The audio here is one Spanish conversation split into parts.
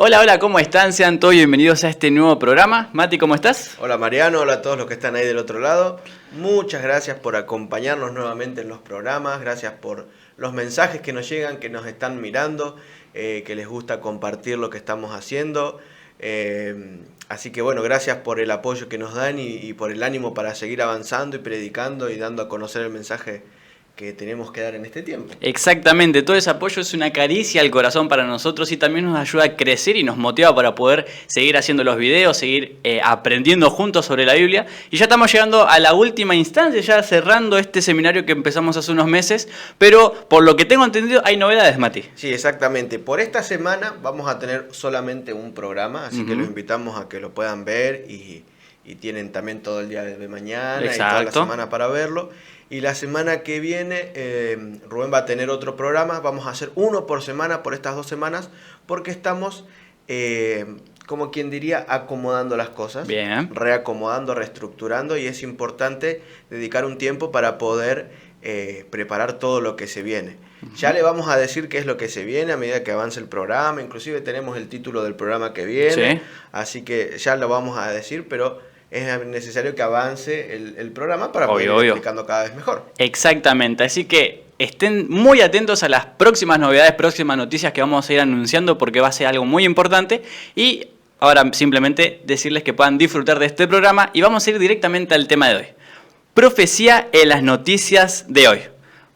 Hola, hola, ¿cómo están? Sean todos bienvenidos a este nuevo programa. Mati, ¿cómo estás? Hola Mariano, hola a todos los que están ahí del otro lado. Muchas gracias por acompañarnos nuevamente en los programas, gracias por los mensajes que nos llegan, que nos están mirando, que les gusta compartir lo que estamos haciendo. Así que bueno, gracias por el apoyo que nos dan y por el ánimo para seguir avanzando y predicando y dando a conocer el mensaje que tenemos que dar en este tiempo. Exactamente, todo ese apoyo es una caricia al corazón para nosotros y también nos ayuda a crecer y nos motiva para poder seguir haciendo los videos, seguir aprendiendo juntos sobre la Biblia. Y ya estamos llegando a la última instancia, ya cerrando este seminario que empezamos hace unos meses, pero por lo que tengo entendido hay novedades, Mati. Sí, exactamente. Por esta semana vamos a tener solamente un programa, así que los invitamos a que lo puedan ver y tienen también todo el día de mañana y toda la semana para verlo. Y la semana que viene Rubén va a tener otro programa, vamos a hacer uno por semana por estas 2 semanas, porque estamos, como quien diría, acomodando las cosas, Bien. Reacomodando, reestructurando, y es importante dedicar un tiempo para poder preparar todo lo que se viene. Ya le vamos a decir qué es lo que se viene a medida que avance el programa, inclusive tenemos el título del programa que viene, así que ya lo vamos a decir, pero es necesario que avance el programa para poder ir explicando cada vez mejor. Exactamente, así que estén muy atentos a las próximas novedades, próximas noticias que vamos a ir anunciando porque va a ser algo muy importante. Y ahora simplemente decirles que puedan disfrutar de este programa y vamos a ir directamente al tema de hoy. Profecía en las noticias de hoy.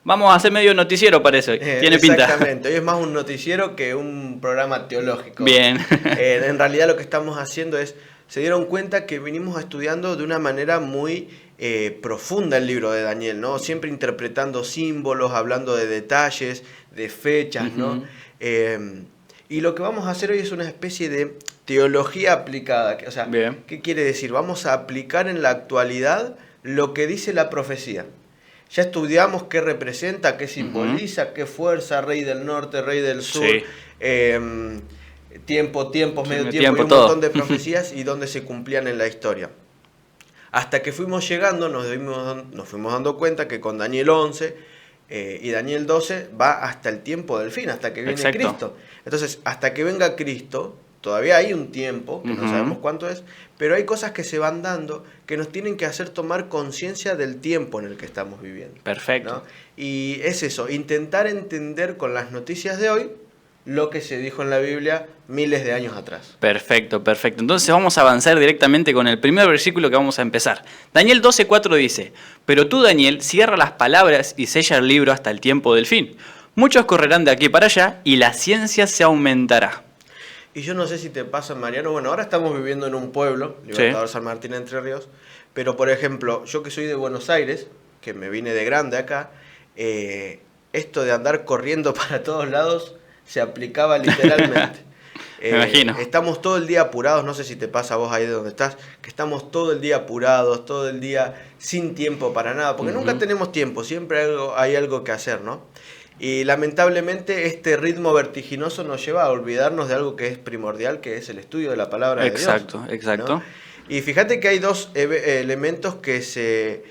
Vamos a hacer medio noticiero, parece. Tiene pinta. Exactamente, hoy es más un noticiero que un programa teológico. Bien. En realidad lo que estamos haciendo es, se dieron cuenta que venimos estudiando de una manera muy profunda el libro de Daniel, ¿no? Siempre interpretando símbolos, hablando de detalles, de fechas, ¿no? Y lo que vamos a hacer hoy es una especie de teología aplicada. O sea, bien. ¿Qué quiere decir? Vamos a aplicar en la actualidad lo que dice la profecía. Ya estudiamos qué representa, qué simboliza, qué fuerza, rey del norte, rey del sur, tiempos, medio tiempo y un montón de profecías y dónde se cumplían en la historia. Hasta que fuimos llegando, nos fuimos dando cuenta que con Daniel 11 y Daniel 12 va hasta el tiempo del fin, hasta que viene Cristo. Entonces, hasta que venga Cristo, todavía hay un tiempo, que no sabemos cuánto es, pero hay cosas que se van dando que nos tienen que hacer tomar conciencia del tiempo en el que estamos viviendo. Perfecto. ¿No? Y es eso, intentar entender con las noticias de hoy lo que se dijo en la Biblia miles de años atrás. Perfecto, perfecto. Entonces vamos a avanzar directamente con el primer versículo que vamos a empezar. Daniel 12:4 dice: Pero tú, Daniel, cierra las palabras y sella el libro hasta el tiempo del fin. Muchos correrán de aquí para allá y la ciencia se aumentará. Y yo no sé si te pasa, Mariano, bueno, ahora estamos viviendo en un pueblo, Libertador San Martín, Entre Ríos, pero por ejemplo, yo que soy de Buenos Aires, que me vine de grande acá, esto de andar corriendo para todos lados se aplicaba literalmente. Me imagino. Estamos todo el día apurados, no sé si te pasa a vos ahí de donde estás, que estamos todo el día apurados, todo el día sin tiempo para nada, porque nunca tenemos tiempo, siempre hay algo que hacer, ¿no? Y lamentablemente este ritmo vertiginoso nos lleva a olvidarnos de algo que es primordial, que es el estudio de la palabra de Dios. Exacto. ¿No? Y fíjate que hay 2 elementos que se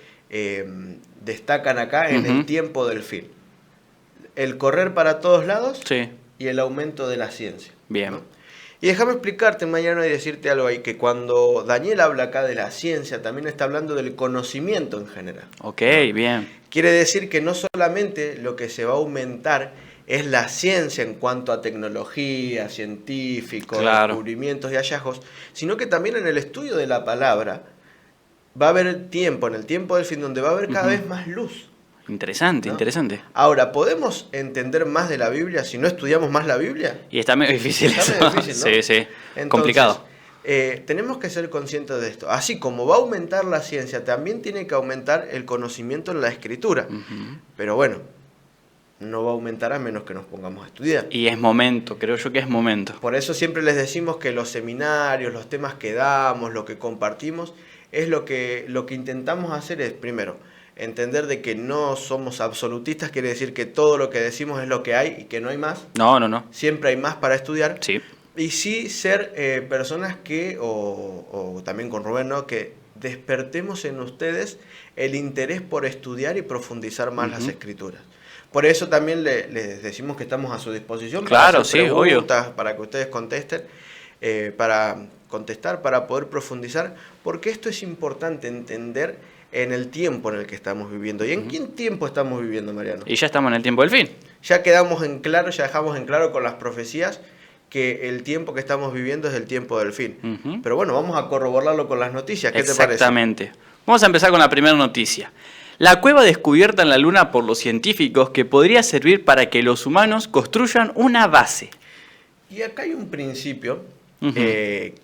destacan acá en el tiempo del fin. El correr para todos lados y el aumento de la ciencia. Bien. ¿No? Y déjame explicarte, Mariano, y decirte algo ahí, que cuando Daniel habla acá de la ciencia, también está hablando del conocimiento en general. Ok, bien. Quiere decir que no solamente lo que se va a aumentar es la ciencia en cuanto a tecnología, científicos, descubrimientos y hallazgos, sino que también en el estudio de la palabra va a haber tiempo, en el tiempo del fin, donde va a haber cada vez más luz. Interesante, ¿no? Interesante. Ahora, ¿podemos entender más de la Biblia si no estudiamos más la Biblia? Y está medio difícil eso. Está medio difícil, ¿no? Sí. Entonces, complicado. Tenemos que ser conscientes de esto. Así como va a aumentar la ciencia, también tiene que aumentar el conocimiento en la Escritura. Pero bueno, no va a aumentar a menos que nos pongamos a estudiar. Y es momento, creo yo que es momento. Por eso siempre les decimos que los seminarios, los temas que damos, lo que compartimos, es lo que intentamos hacer es, primero, entender de que no somos absolutistas, quiere decir que todo lo que decimos es lo que hay y que no hay más. No. Siempre hay más para estudiar. Sí. Y sí ser personas que, o también con Rubén, ¿no? Que despertemos en ustedes el interés por estudiar y profundizar más las Escrituras. Por eso también les decimos que estamos a su disposición Claro, para hacer preguntas, obvio. para que ustedes contesten, para contestar, para poder profundizar, porque esto es importante entender en el tiempo en el que estamos viviendo. ¿Y en qué tiempo estamos viviendo, Mariano? Y ya estamos en el tiempo del fin. Ya quedamos en claro, ya dejamos en claro con las profecías que el tiempo que estamos viviendo es el tiempo del fin. Pero bueno, vamos a corroborarlo con las noticias. ¿Qué te parece? Exactamente. Vamos a empezar con la primera noticia. La cueva descubierta en la Luna por los científicos que podría servir para que los humanos construyan una base. Y acá hay un principio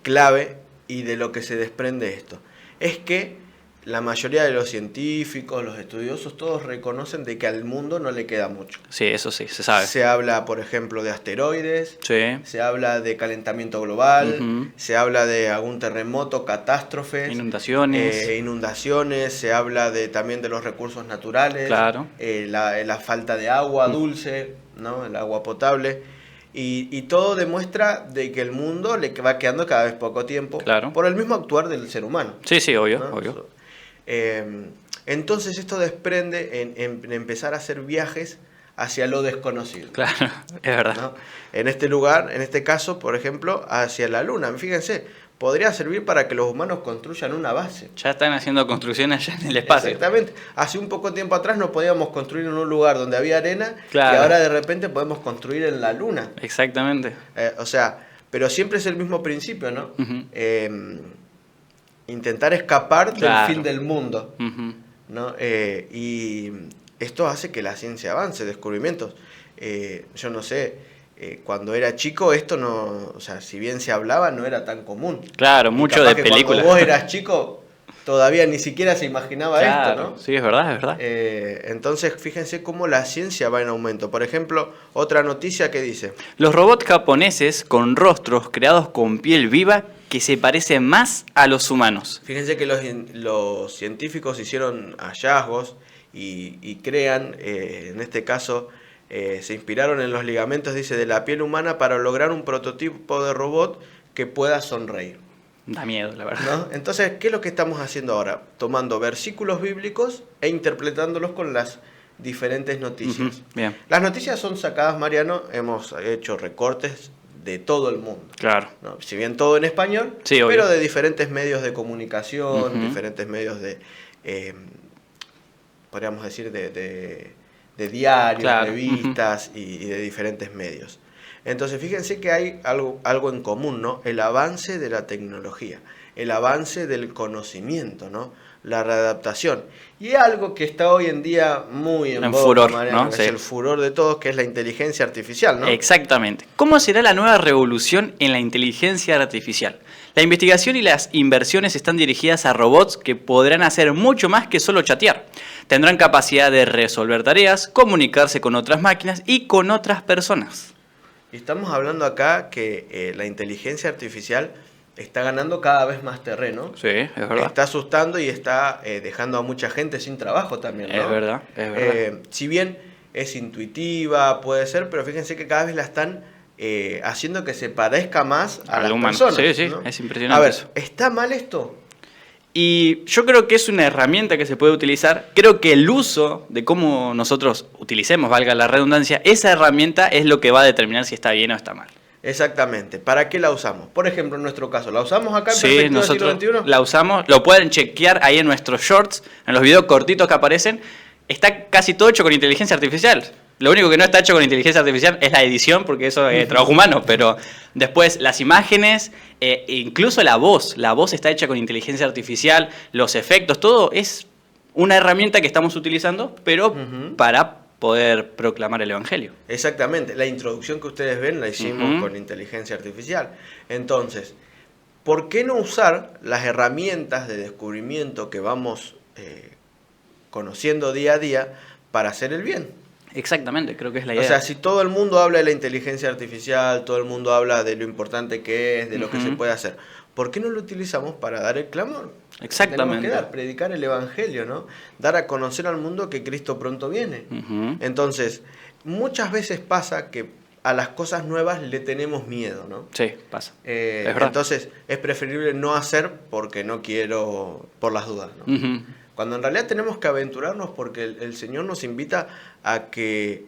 clave y de lo que se desprende esto. Es que la mayoría de los científicos, los estudiosos, todos reconocen de que al mundo no le queda mucho. Sí, eso sí, se sabe. Se habla, por ejemplo, de asteroides, Sí. se habla de calentamiento global, se habla de algún terremoto, catástrofes, inundaciones, se habla también de los recursos naturales, claro. La falta de agua dulce, ¿no? El agua potable. Y todo demuestra de que el mundo le va quedando cada vez poco tiempo, claro, por el mismo actuar del ser humano. Sí, sí, obvio, ¿no? obvio. Entonces esto desprende en empezar a hacer viajes hacia lo desconocido. Claro, es verdad. ¿No? En este lugar, en este caso, por ejemplo, hacia la Luna. Fíjense, podría servir para que los humanos construyan una base. Ya están haciendo construcciones allá en el espacio. Exactamente. Hace un poco tiempo atrás no podíamos construir en un lugar donde había arena, claro, y ahora de repente podemos construir en la Luna. Exactamente. O sea, pero siempre es el mismo principio, ¿no? Intentar escapar del fin del mundo, ¿no? Y esto hace que la ciencia avance, descubrimientos. Yo no sé, cuando era chico esto no, o sea, si bien se hablaba, no era tan común. Claro, mucho de películas. Cuando vos eras chico, todavía ni siquiera se imaginaba esto, ¿no? Sí, es verdad, es verdad. Entonces, fíjense cómo la ciencia va en aumento. Por ejemplo, otra noticia que dice: los robots japoneses con rostros creados con piel viva que se parecen más a los humanos. Fíjense que los científicos hicieron hallazgos y crean, en este caso, se inspiraron en los ligamentos, dice, de la piel humana para lograr un prototipo de robot que pueda sonreír. Da miedo, la verdad. ¿No? Entonces, ¿qué es lo que estamos haciendo ahora? Tomando versículos bíblicos e interpretándolos con las diferentes noticias. Bien. Las noticias son sacadas, Mariano, hemos hecho recortes de todo el mundo. Claro. ¿No? Si bien todo en español, sí, pero de diferentes medios de comunicación, diferentes medios de, podríamos decir, de diarios, claro, revistas y de diferentes medios. Entonces, fíjense que hay algo en común, ¿no? El avance de la tecnología, el avance del conocimiento, ¿no? La readaptación. Y algo que está hoy en día muy en boga, furor, Mariano, ¿no? que sí, es el furor de todos, que es la inteligencia artificial, ¿no? Exactamente. ¿Cómo será la nueva revolución en la inteligencia artificial? La investigación y las inversiones están dirigidas a robots que podrán hacer mucho más que solo chatear. Tendrán capacidad de resolver tareas, comunicarse con otras máquinas y con otras personas. Y estamos hablando acá que la inteligencia artificial está ganando cada vez más terreno. Sí, es verdad. Está asustando y está dejando a mucha gente sin trabajo también, ¿no? Es verdad, es verdad. Si bien es intuitiva, puede ser, pero fíjense que cada vez la están haciendo que se parezca más a las personas. Sí, sí, ¿no? Es impresionante. A ver, eso. ¿está mal esto? Y yo creo que es una herramienta que se puede utilizar. Creo que el uso de cómo nosotros utilicemos, valga la redundancia, esa herramienta es lo que va a determinar si está bien o está mal. Exactamente. ¿Para qué la usamos? Por ejemplo, en nuestro caso, ¿la usamos acá en Sí, Perspectiva nosotros Siglo XXI? la usamos. Lo pueden chequear ahí en nuestros shorts, en los videos cortitos que aparecen. Está casi todo hecho con inteligencia artificial. Lo único que no está hecho con inteligencia artificial es la edición, porque eso es trabajo humano, pero después las imágenes, incluso la voz está hecha con inteligencia artificial, los efectos, todo es una herramienta que estamos utilizando, pero para poder proclamar el Evangelio. Exactamente, la introducción que ustedes ven la hicimos con inteligencia artificial. Entonces, ¿por qué no usar las herramientas de descubrimiento que vamos conociendo día a día para hacer el bien? Exactamente, creo que es la idea. O sea, si todo el mundo habla de la inteligencia artificial, todo el mundo habla de lo importante que es, de lo que se puede hacer, ¿por qué no lo utilizamos para dar el clamor? Exactamente. Tenemos que dar, predicar el Evangelio, ¿no? Dar a conocer al mundo que Cristo pronto viene. Entonces, muchas veces pasa que a las cosas nuevas le tenemos miedo, ¿no? Sí, pasa. Es verdad. Entonces es preferible no hacer porque no quiero, por las dudas, ¿no? Uh-huh. Cuando en realidad tenemos que aventurarnos porque el Señor nos invita a que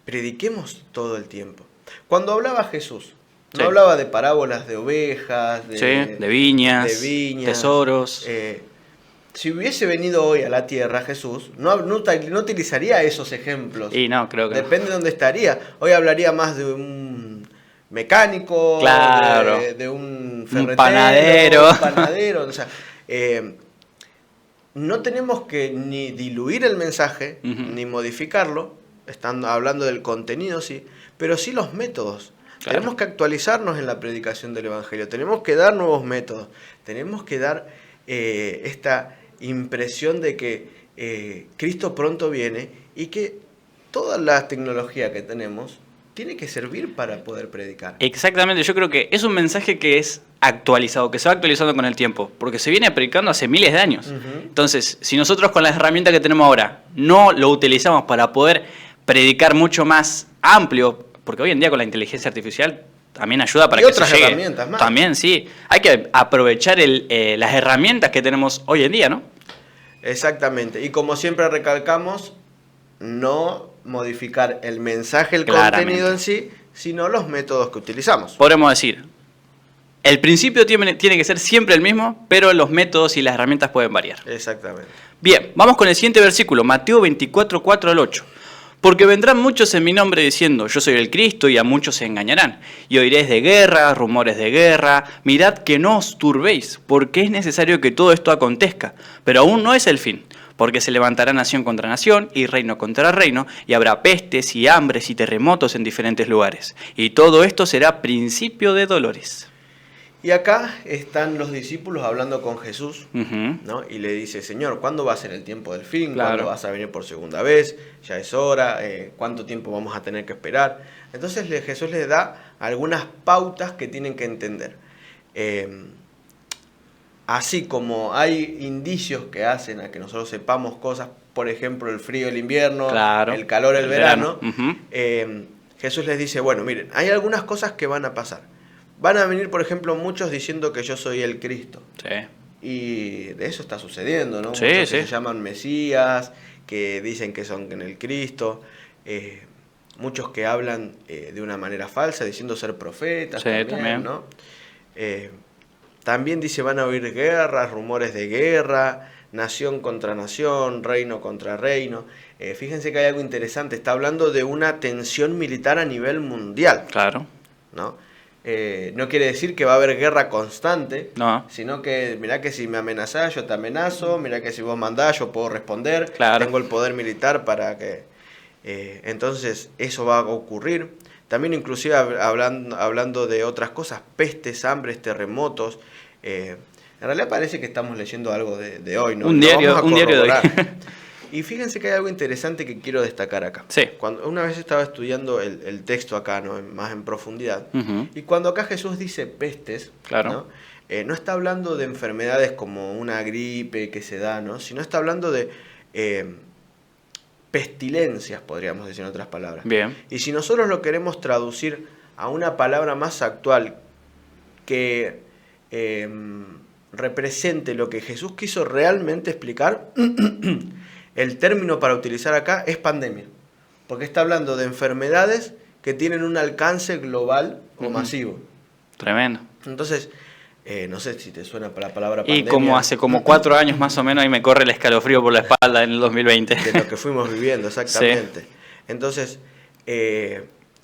prediquemos todo el tiempo. Cuando hablaba Jesús, no hablaba de parábolas de ovejas, de viñas, tesoros. Si hubiese venido hoy a la tierra Jesús, no utilizaría esos ejemplos. Y no, creo que depende de dónde estaría. Hoy hablaría más de un mecánico, claro, de un ferretero, un panadero. O sea, no tenemos que ni diluir el mensaje, uh-huh, ni modificarlo, estando hablando del contenido, sí, pero sí los métodos. Claro. Tenemos que actualizarnos en la predicación del Evangelio, tenemos que dar nuevos métodos, tenemos que dar esta impresión de que Cristo pronto viene y que toda la tecnología que tenemos tiene que servir para poder predicar. Exactamente, yo creo que es un mensaje que es actualizado, que se va actualizando con el tiempo, porque se viene predicando hace miles de años. Uh-huh. Entonces, si nosotros con las herramientas que tenemos ahora no lo utilizamos para poder predicar mucho más amplio, porque hoy en día con la inteligencia artificial también ayuda para y que otras se llegue. Herramientas más. También, sí. Hay que aprovechar las herramientas que tenemos hoy en día, ¿no? Exactamente. Y como siempre recalcamos, no modificar el mensaje, el contenido en sí, sino los métodos que utilizamos. Podremos decir, el principio tiene que ser siempre el mismo, pero los métodos y las herramientas pueden variar. Exactamente. Bien, vamos con el siguiente versículo, Mateo 24, 4 al 8. Porque vendrán muchos en mi nombre diciendo, yo soy el Cristo, y a muchos se engañarán. Y oiréis de guerra, rumores de guerra. Mirad que no os turbéis, porque es necesario que todo esto acontezca. Pero aún no es el fin, porque se levantará nación contra nación, y reino contra reino, y habrá pestes y hambres y terremotos en diferentes lugares. Y todo esto será principio de dolores. Y acá están los discípulos hablando con Jesús, uh-huh, ¿no? Y le dice, Señor, ¿cuándo va a ser el tiempo del fin? Claro. ¿Cuándo vas a venir por segunda vez? Ya es hora, ¿cuánto tiempo vamos a tener que esperar? Entonces Jesús les da algunas pautas que tienen que entender. Así como hay indicios que hacen a que nosotros sepamos cosas, por ejemplo, el frío del invierno, claro, el calor del verano, uh-huh, Jesús les dice, bueno, miren, hay algunas cosas que van a pasar. Van a venir, por ejemplo, muchos diciendo que yo soy el Cristo. Sí. Y de eso está sucediendo, ¿no? Sí, muchos sí. que se llaman Mesías, que dicen que son en el Cristo. Muchos que hablan de una manera falsa, diciendo ser profetas, sí, también. ¿no? También dice, van a oír guerras, rumores de guerra, nación contra nación, reino contra reino. Fíjense que hay algo interesante, está hablando de una tensión militar a nivel mundial. Claro. ¿No? No quiere decir que va a haber guerra constante, no, sino que mirá que si me amenazás yo te amenazo, mirá que si vos mandás yo puedo responder, claro, tengo el poder militar para que... entonces eso va a ocurrir. También inclusive hablando de otras cosas, pestes, hambres, terremotos. En realidad parece que estamos leyendo algo de hoy, ¿no? Un diario de hoy. Y fíjense que hay algo interesante que quiero destacar acá. Sí. Cuando una vez estaba estudiando el texto acá, ¿no? Más en profundidad, uh-huh, y cuando acá Jesús dice pestes, claro, no está hablando de enfermedades como una gripe que se da, ¿no? Sino está hablando de pestilencias, podríamos decir en otras palabras. Bien. Y si nosotros lo queremos traducir a una palabra más actual que represente lo que Jesús quiso realmente explicar, el término para utilizar acá es pandemia, porque está hablando de enfermedades que tienen un alcance global o uh-huh, masivo. Tremendo. Entonces, no sé si te suena la palabra pandemia. Y como hace como 4 años más o menos, ahí me corre el escalofrío por la espalda en el 2020. De lo que fuimos viviendo, exactamente. Sí. Entonces,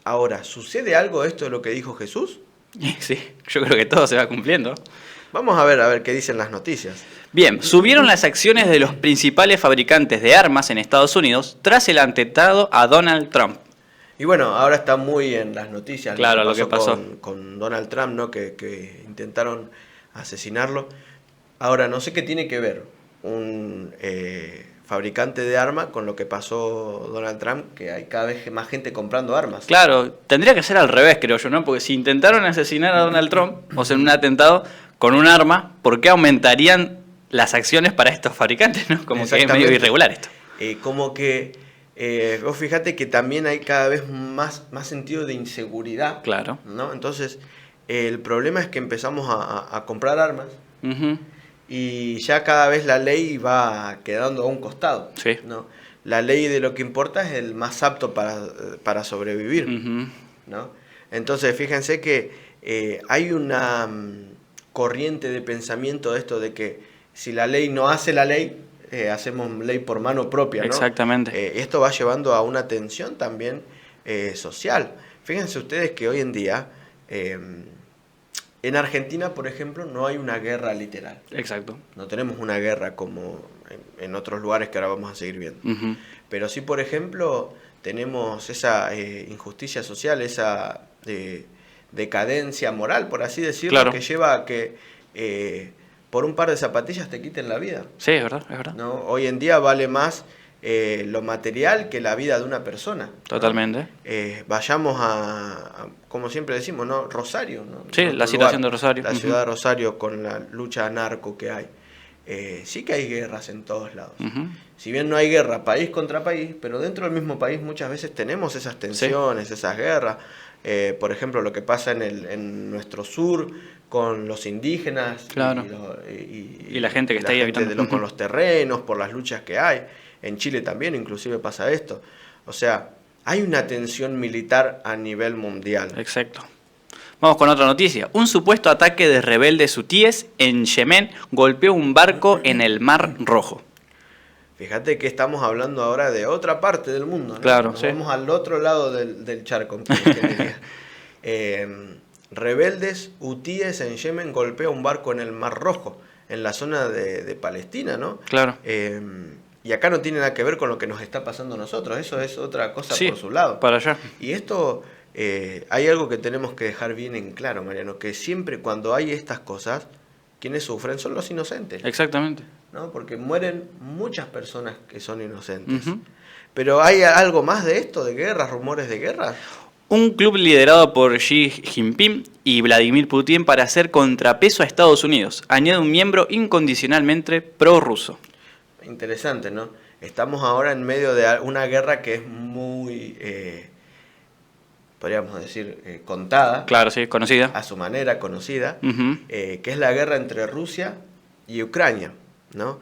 ahora, ¿sucede algo esto de lo que dijo Jesús? Sí, yo creo que todo se va cumpliendo. Vamos a ver qué dicen las noticias. Bien, subieron las acciones de los principales fabricantes de armas en Estados Unidos tras el atentado a Donald Trump. Y bueno, ahora está muy en las noticias. Claro, lo que pasó con Donald Trump, ¿no? Que intentaron asesinarlo. Ahora, no sé qué tiene que ver un fabricante de armas con lo que pasó Donald Trump, que hay cada vez más gente comprando armas. Claro, tendría que ser al revés, creo yo, ¿no? Porque si intentaron asesinar a Donald Trump, o sea, en un atentado con un arma, ¿por qué aumentarían las acciones para estos fabricantes, ¿no? Como que es medio irregular esto. Como que Vos fíjate que también hay cada vez más sentido de inseguridad. Claro. ¿No? Entonces, el problema es que empezamos a comprar armas. Uh-huh. Y ya cada vez la ley va quedando a un costado. Sí. ¿No? La ley de lo que importa es el más apto para sobrevivir. Uh-huh. ¿No? Entonces, fíjense que hay una corriente de pensamiento de esto de que si la ley no hace la ley, hacemos ley por mano propia, ¿no? Exactamente. Esto va llevando a una tensión también social. Fíjense ustedes que hoy en día, en Argentina, por ejemplo, no hay una guerra literal. Exacto. No tenemos una guerra como en otros lugares que ahora vamos a seguir viendo. Uh-huh. Pero sí, por ejemplo, tenemos esa injusticia social, esa decadencia moral, por así decirlo, claro. que lleva a que por un par de zapatillas te quiten la vida. Sí, es verdad, es verdad. ¿No? Hoy en día vale más lo material que la vida de una persona. Totalmente. ¿No? Vayamos como siempre decimos, ¿no? Rosario. ¿No? Sí, la situación de Rosario. La ciudad de Rosario con la lucha narco que hay. Sí que hay guerras en todos lados. Uh-huh. Si bien no hay guerra país contra país, pero dentro del mismo país muchas veces tenemos esas tensiones, esas guerras. Por ejemplo, lo que pasa en nuestro sur con los indígenas. Claro. Y la gente que está ahí habitando. Con los terrenos, por las luchas que hay. En Chile también inclusive pasa esto. O sea, hay una tensión militar a nivel mundial. Exacto. Vamos con otra noticia. Un supuesto ataque de rebeldes hutíes en Yemen golpeó un barco en el Mar Rojo. Fíjate que estamos hablando ahora de otra parte del mundo, ¿no? Claro, Nos sí. vamos al otro lado del charco. Rebeldes hutíes en Yemen golpea un barco en el Mar Rojo, en la zona de Palestina, ¿no? Claro. Y acá no tiene nada que ver con lo que nos está pasando a nosotros, eso es otra cosa sí, por su lado. Para allá. Y esto, hay algo que tenemos que dejar bien en claro, Mariano, que siempre cuando hay estas cosas, quienes sufren son los inocentes. Exactamente. ¿No? Porque mueren muchas personas que son inocentes. Uh-huh. Pero ¿hay algo más de esto, de guerras, rumores de guerras? Un club liderado por Xi Jinping y Vladimir Putin para hacer contrapeso a Estados Unidos. Añade un miembro incondicionalmente prorruso. Interesante, ¿no? Estamos ahora en medio de una guerra que es muy, podríamos decir, contada. Claro, sí, conocida. A su manera, conocida. Uh-huh. Que es la guerra entre Rusia y Ucrania, ¿no?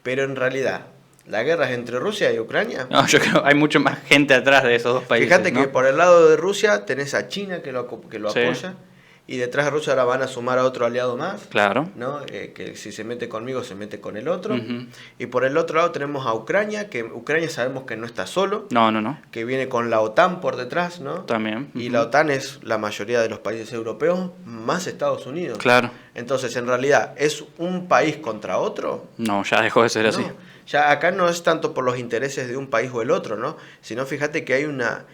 Pero en realidad, ¿la guerra es entre Rusia y Ucrania? No, yo creo que hay mucho más gente atrás de esos dos países. Fíjate, ¿no? que por el lado de Rusia tenés a China que lo sí. apoya, y detrás de Rusia ahora van a sumar a otro aliado más, claro, ¿no? Que si se mete conmigo se mete con el otro. Uh-huh. Y por el otro lado tenemos a Ucrania, que Ucrania sabemos que no está solo, no, que viene con la OTAN por detrás, ¿no? También. Uh-huh. Y la OTAN es la mayoría de los países europeos más Estados Unidos. Claro. Entonces, en realidad, ¿es un país contra otro? No, ya dejó de ser No. así. Ya acá no es tanto por los intereses de un país o el otro, ¿no? Sino fíjate que hay una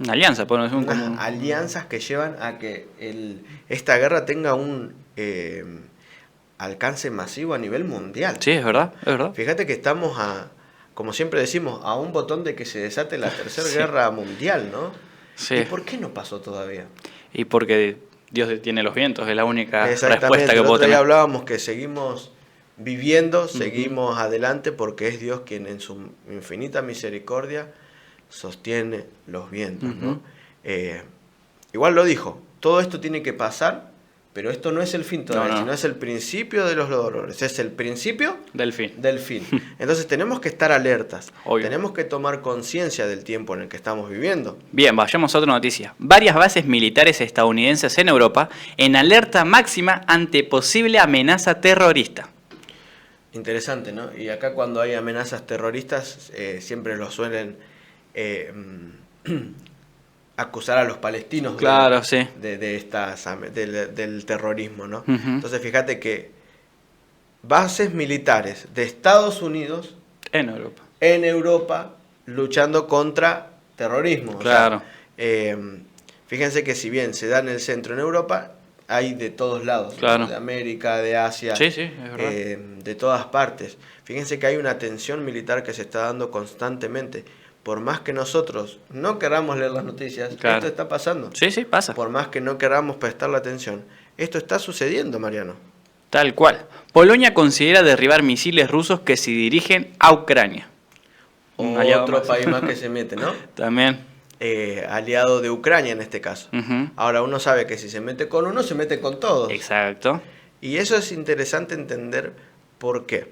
alianza, podemos decir. unas alianzas que llevan a que esta guerra tenga un alcance masivo a nivel mundial. Sí, es verdad, es verdad. Fíjate que estamos como siempre decimos, a un botón de que se desate la tercera sí. guerra mundial, ¿no? Sí. ¿Y por qué no pasó todavía? Y porque Dios detiene los vientos, es la única Exactamente. respuesta que El puedo otro día tener. hablábamos que seguimos viviendo, Uh-huh. seguimos adelante porque es Dios quien en su infinita misericordia sostiene los vientos, Uh-huh. ¿no? Igual lo dijo, todo esto tiene que pasar, pero esto no es el fin todavía, sino es el principio de los dolores, es el principio del fin. Entonces tenemos que estar alertas, Obvio. Tenemos que tomar conciencia del tiempo en el que estamos viviendo. Bien, vayamos a otra noticia. Varias bases militares estadounidenses en Europa en alerta máxima ante posible amenaza terrorista. Interesante, ¿no? Y acá cuando hay amenazas terroristas siempre lo suelen acusar a los palestinos claro, sí. del terrorismo, ¿no? Uh-huh. Entonces fíjate que bases militares de Estados Unidos en Europa luchando contra terrorismo. Claro. O sea, fíjense que si bien se da en el centro en Europa, hay de todos lados, claro. ¿no? De América, de Asia, sí, es verdad. De todas partes. Fíjense que hay una tensión militar que se está dando constantemente. Por más que nosotros no queramos leer las noticias, claro. Esto está pasando. Sí, pasa. Por más que no queramos prestarle atención, esto está sucediendo, Mariano. Tal cual. Polonia considera derribar misiles rusos que se dirigen a Ucrania. Otro país más que se mete, ¿no? También. Aliado de Ucrania en este caso. Uh-huh. Ahora uno sabe que si se mete con uno, se mete con todos. Exacto. Y eso es interesante entender por qué.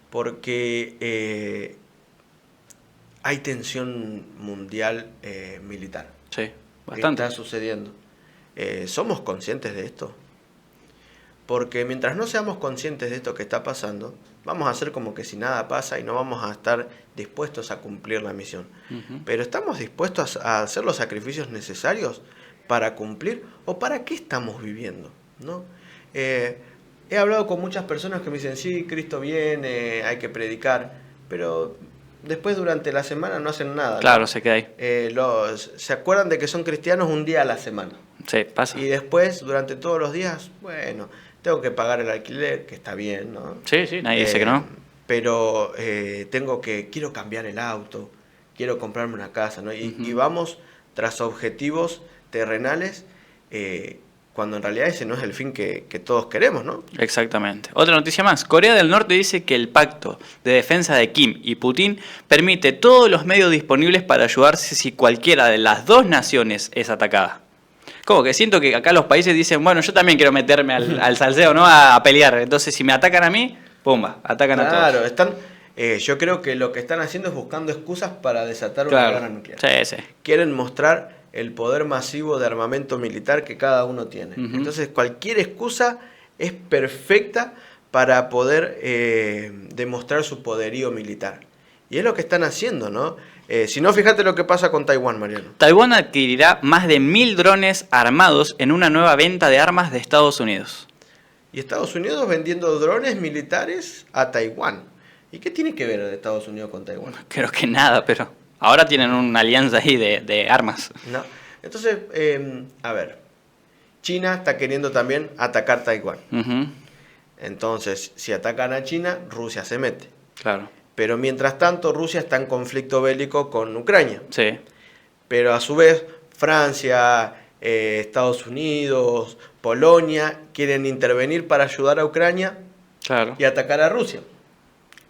Porque hay tensión mundial militar. Sí, bastante. ¿Qué está sucediendo? ¿Somos conscientes de esto? Porque mientras no seamos conscientes de esto que está pasando, vamos a hacer como que si nada pasa y no vamos a estar dispuestos a cumplir la misión. Uh-huh. Pero ¿estamos dispuestos a hacer los sacrificios necesarios para cumplir? ¿O para qué estamos viviendo? ¿No? He hablado con muchas personas que me dicen, sí, Cristo viene, hay que predicar, pero después durante la semana no hacen nada. Claro, ¿no? se queda ahí. Se acuerdan de que son cristianos un día a la semana. Sí, pasa. Y después, durante todos los días, bueno, tengo que pagar el alquiler, que está bien, ¿no? Sí, nadie dice que no. Pero quiero cambiar el auto, quiero comprarme una casa, ¿no? Y vamos tras objetivos terrenales, cuando en realidad ese no es el fin que todos queremos, ¿no? Exactamente. Otra noticia más. Corea del Norte dice que el pacto de defensa de Kim y Putin permite todos los medios disponibles para ayudarse si cualquiera de las dos naciones es atacada. Como que siento que acá los países dicen, bueno, yo también quiero meterme al salseo, ¿no? A pelear. Entonces, si me atacan a mí, pumba, atacan a todos. Claro, yo creo que lo que están haciendo es buscando excusas para desatar una guerra nuclear. Sí. Quieren mostrar el poder masivo de armamento militar que cada uno tiene. Uh-huh. Entonces, cualquier excusa es perfecta para poder demostrar su poderío militar. Y es lo que están haciendo, ¿no? Si no, fíjate lo que pasa con Taiwán, Mariano. Taiwán adquirirá más de 1.000 drones armados en una nueva venta de armas de Estados Unidos. Y Estados Unidos vendiendo drones militares a Taiwán. ¿Y qué tiene que ver Estados Unidos con Taiwán? Creo que nada, pero ahora tienen una alianza ahí de armas. No. Entonces, a ver, China está queriendo también atacar Taiwán. Uh-huh. Entonces, si atacan a China, Rusia se mete. Claro. Pero mientras tanto, Rusia está en conflicto bélico con Ucrania. Sí. Pero a su vez, Francia, Estados Unidos, Polonia quieren intervenir para ayudar a Ucrania, claro, y atacar a Rusia.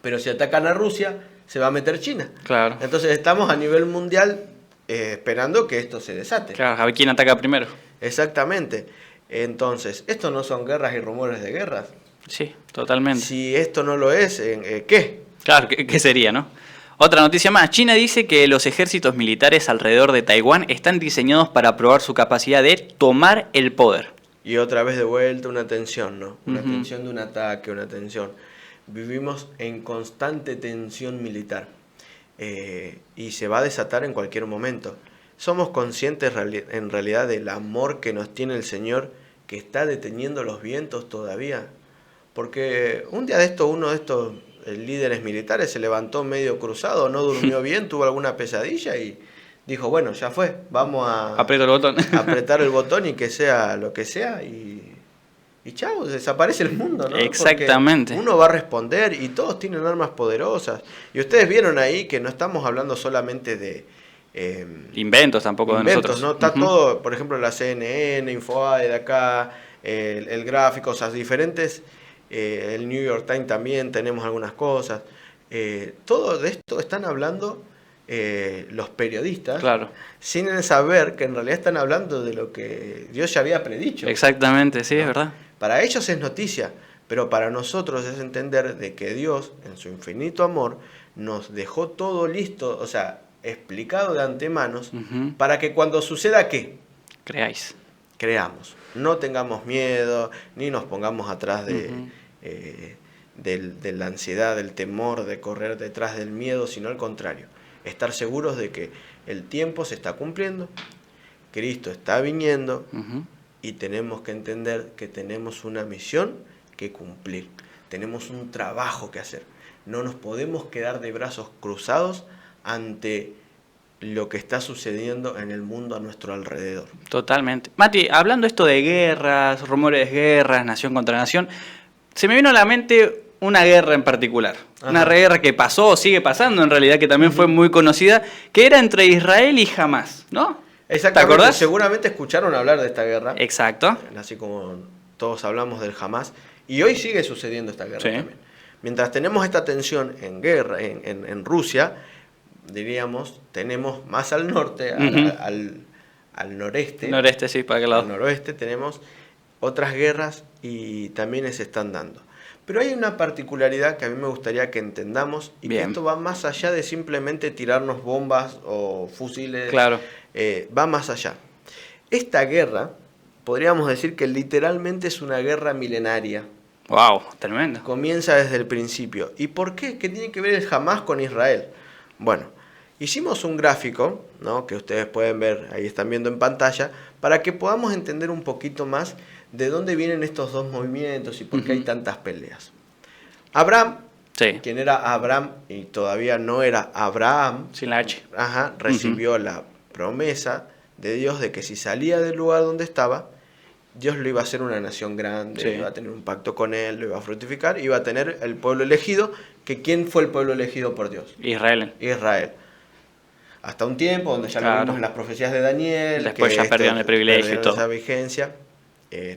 Pero si atacan a Rusia, se va a meter China. Claro. Entonces estamos a nivel mundial esperando que esto se desate. Claro, a ver quién ataca primero. Exactamente. Entonces, ¿esto no son guerras y rumores de guerras? Sí, totalmente. Si esto no lo es, ¿qué? Claro, ¿qué sería, no? Otra noticia más. China dice que los ejércitos militares alrededor de Taiwán están diseñados para probar su capacidad de tomar el poder. Y otra vez de vuelta una tensión, ¿no? Una tensión de un ataque, una tensión. Vivimos en constante tensión militar. Y se va a desatar en cualquier momento. ¿Somos conscientes en realidad del amor que nos tiene el Señor, que está deteniendo los vientos todavía? Porque un día de esto, uno de estos líderes militares se levantó medio cruzado, no durmió bien, tuvo alguna pesadilla y dijo, bueno, ya fue, vamos a aprieto el botón. apretar el botón y que sea lo que sea y chao, desaparece el mundo, ¿no? Exactamente. Porque uno va a responder y todos tienen armas poderosas. Y ustedes vieron ahí que no estamos hablando solamente de inventos tampoco de nosotros, ¿no? Está todo, por ejemplo, la CNN, Infobae de acá, el gráfico, o sea, diferentes, el New York Times también tenemos algunas cosas. Todo de esto están hablando los periodistas, claro, sin saber que en realidad están hablando de lo que Dios ya había predicho. Exactamente, sí, ¿no? Es verdad. Para ellos es noticia, pero para nosotros es entender de que Dios, en su infinito amor, nos dejó todo listo, o sea, explicado de antemano, para que cuando suceda, ¿qué? Creamos. No tengamos miedo, ni nos pongamos atrás de la ansiedad, del temor, de correr detrás del miedo, sino al contrario. Estar seguros de que el tiempo se está cumpliendo, Cristo está viniendo, y tenemos que entender que tenemos una misión que cumplir. Tenemos un trabajo que hacer. No nos podemos quedar de brazos cruzados ante lo que está sucediendo en el mundo a nuestro alrededor. Totalmente. Mati, hablando esto de guerras, rumores de guerras, nación contra nación, se me vino a la mente una guerra en particular. Ajá. Una guerra que pasó o sigue pasando en realidad, que también fue muy conocida, que era entre Israel y Hamás, ¿no? Exactamente. ¿Te acordás? Seguramente escucharon hablar de esta guerra. Exacto. Así como todos hablamos del Hamás. Y hoy sigue sucediendo esta guerra también. Mientras tenemos esta tensión en guerra, en Rusia, diríamos, tenemos más al norte, al noreste. Noreste, sí, para aquel lado. Al noroeste tenemos otras guerras y también se están dando. Pero hay una particularidad que a mí me gustaría que entendamos y que esto va más allá de simplemente tirarnos bombas o fusiles. Claro. Va más allá. Esta guerra, podríamos decir que literalmente es una guerra milenaria. ¡Wow! Tremendo. Comienza desde el principio. ¿Y por qué? ¿Qué tiene que ver el Hamás con Israel? Bueno, hicimos un gráfico, ¿no?, que ustedes pueden ver, ahí están viendo en pantalla, para que podamos entender un poquito más de dónde vienen estos dos movimientos y por qué hay tantas peleas. Abraham, quien era Abraham y todavía no era Abraham, sin la H, recibió la promesa de Dios de que si salía del lugar donde estaba, Dios lo iba a hacer una nación grande, iba a tener un pacto con él, lo iba a fructificar, iba a tener el pueblo elegido, que ¿quién fue el pueblo elegido por Dios? Israel. Hasta un tiempo donde ya lo vimos en las profecías de Daniel. Después ya perdieron el privilegio y todo. Esa vigencia.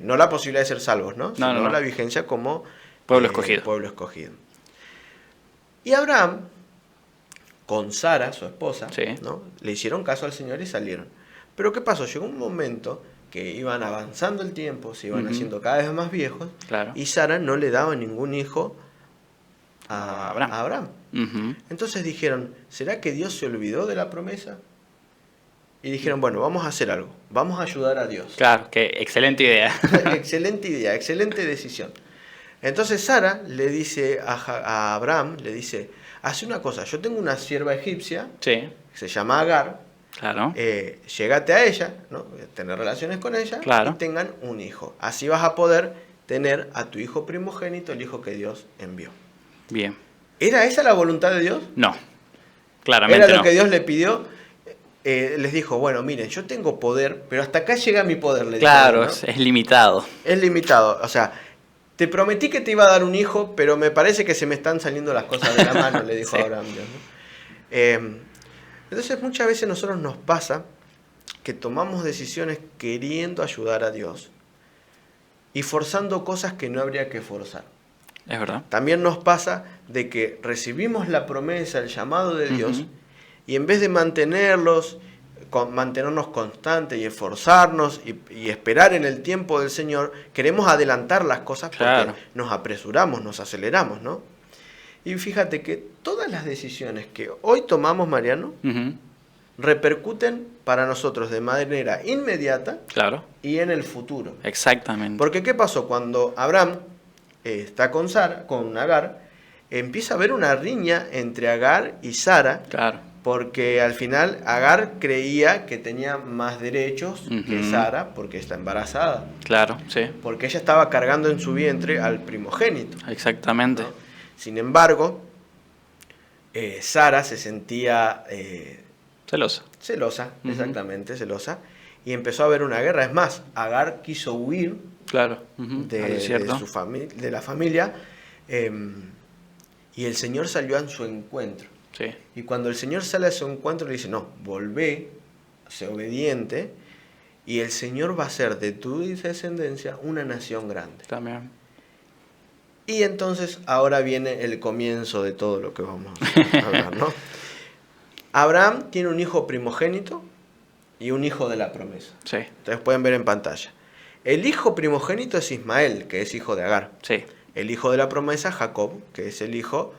No la posibilidad de ser salvos, ¿no? Sino la vigencia como pueblo escogido. Pueblo escogido. Y Abraham, con Sara, su esposa, ¿no?, le hicieron caso al Señor y salieron. Pero ¿qué pasó? Llegó un momento que iban avanzando el tiempo, se iban haciendo cada vez más viejos, y Sara no le daba ningún hijo a Abraham. Entonces dijeron, ¿será que Dios se olvidó de la promesa? Y dijeron, bueno, vamos a hacer algo, vamos a ayudar a Dios. Claro, qué excelente idea. Excelente idea, excelente decisión. Entonces Sara le dice a Abraham, le dice, hace una cosa, yo tengo una sierva egipcia, que se llama Agar, llégate a ella, ¿no?, tener relaciones con ella, y tengan un hijo. Así vas a poder tener a tu hijo primogénito, el hijo que Dios envió. Bien. ¿Era esa la voluntad de Dios? No, claramente ¿Era lo que Dios le pidió? Les dijo, bueno, miren, yo tengo poder, pero hasta acá llega mi poder. Le claro, dijo, ¿no? Es limitado. Es limitado, o sea, te prometí que te iba a dar un hijo, pero me parece que se me están saliendo las cosas de la mano, le dijo Abraham. Dios, ¿no? Entonces muchas veces a nosotros nos pasa que tomamos decisiones queriendo ayudar a Dios y forzando cosas que no habría que forzar. Es verdad. También nos pasa de que recibimos la promesa, el llamado de Dios, y en vez de mantenernos constantes y esforzarnos y esperar en el tiempo del Señor, queremos adelantar las cosas porque nos apresuramos, nos aceleramos, ¿no? Y fíjate que todas las decisiones que hoy tomamos, Mariano, repercuten para nosotros de manera inmediata y en el futuro. Exactamente. Porque ¿qué pasó? Cuando Abraham está con Agar, empieza a haber una riña entre Agar y Sara, porque al final Agar creía que tenía más derechos que Sara porque está embarazada. Porque ella estaba cargando en su vientre al primogénito. Exactamente. ¿No? Sin embargo, Sara se sentía celosa, exactamente, celosa, y empezó a haber una guerra. Es más, Agar quiso huir de la familia, y el Señor salió a su encuentro. Y cuando el Señor sale a su encuentro le dice, no, volvé, sé obediente, y el Señor va a hacer de tu descendencia una nación grande. Y entonces ahora viene el comienzo de todo lo que vamos a hablar, ¿no? Abraham tiene un hijo primogénito y un hijo de la promesa. Ustedes pueden ver en pantalla. El hijo primogénito es Ismael, que es hijo de Agar. El hijo de la promesa, Jacob, que es el hijo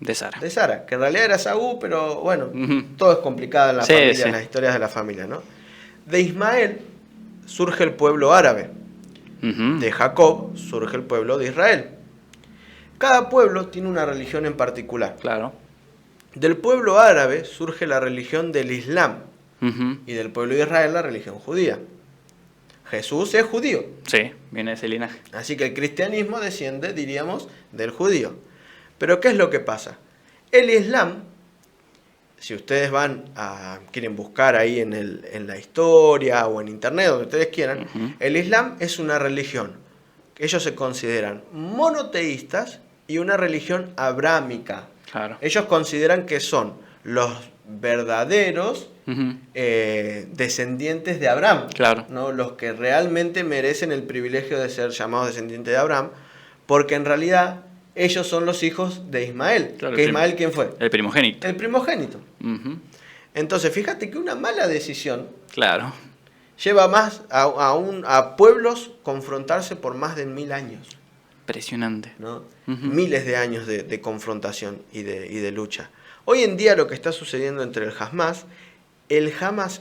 de Sara, que en realidad era Saúl, pero bueno, todo es complicado en la familia, en las historias de la familia, ¿no? De Ismael surge el pueblo árabe. De Jacob surge el pueblo de Israel. Cada pueblo tiene una religión en particular. Del pueblo árabe surge la religión del Islam, y del pueblo de Israel la religión judía. Jesús es judío. Viene de ese linaje. Así que el cristianismo desciende, diríamos, del judío. Pero ¿qué es lo que pasa? El Islam, si ustedes quieren buscar ahí en la historia o en internet, donde ustedes quieran, el Islam es una religión. Ellos se consideran monoteístas y una religión abrámica. Ellos consideran que son los verdaderos descendientes de Abraham, ¿no? Los que realmente merecen el privilegio de ser llamados descendientes de Abraham, porque en realidad ellos son los hijos de Ismael. Claro, ¿Que Ismael quién fue? El primogénito. El primogénito. Ujú. Entonces, fíjate que una mala decisión Claro. lleva más a pueblos confrontarse por más de 1000 años, Impresionante. ¿no? Ujú. Miles de años de confrontación y de lucha. Hoy en día lo que está sucediendo entre el Hamas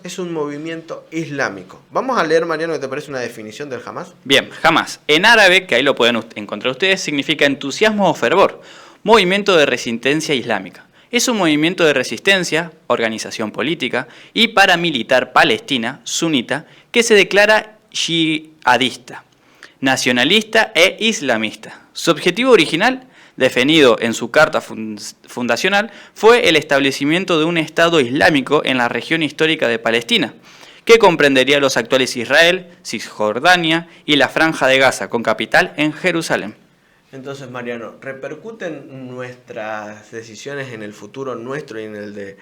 es un movimiento islámico. Vamos a leer, Mariano, ¿qué te parece una definición del Hamas? Bien, Hamas. En árabe, que ahí lo pueden encontrar ustedes, significa entusiasmo o fervor. Movimiento de resistencia islámica. Es un movimiento de resistencia, organización política y paramilitar palestina, sunita, que se declara yihadista, nacionalista e islamista. Su objetivo original, definido en su carta fundacional, fue el establecimiento de un Estado islámico en la región histórica de Palestina, que comprendería los actuales Israel, Cisjordania y la Franja de Gaza, con capital en Jerusalén. Entonces, Mariano, ¿repercuten nuestras decisiones en el futuro nuestro y en el de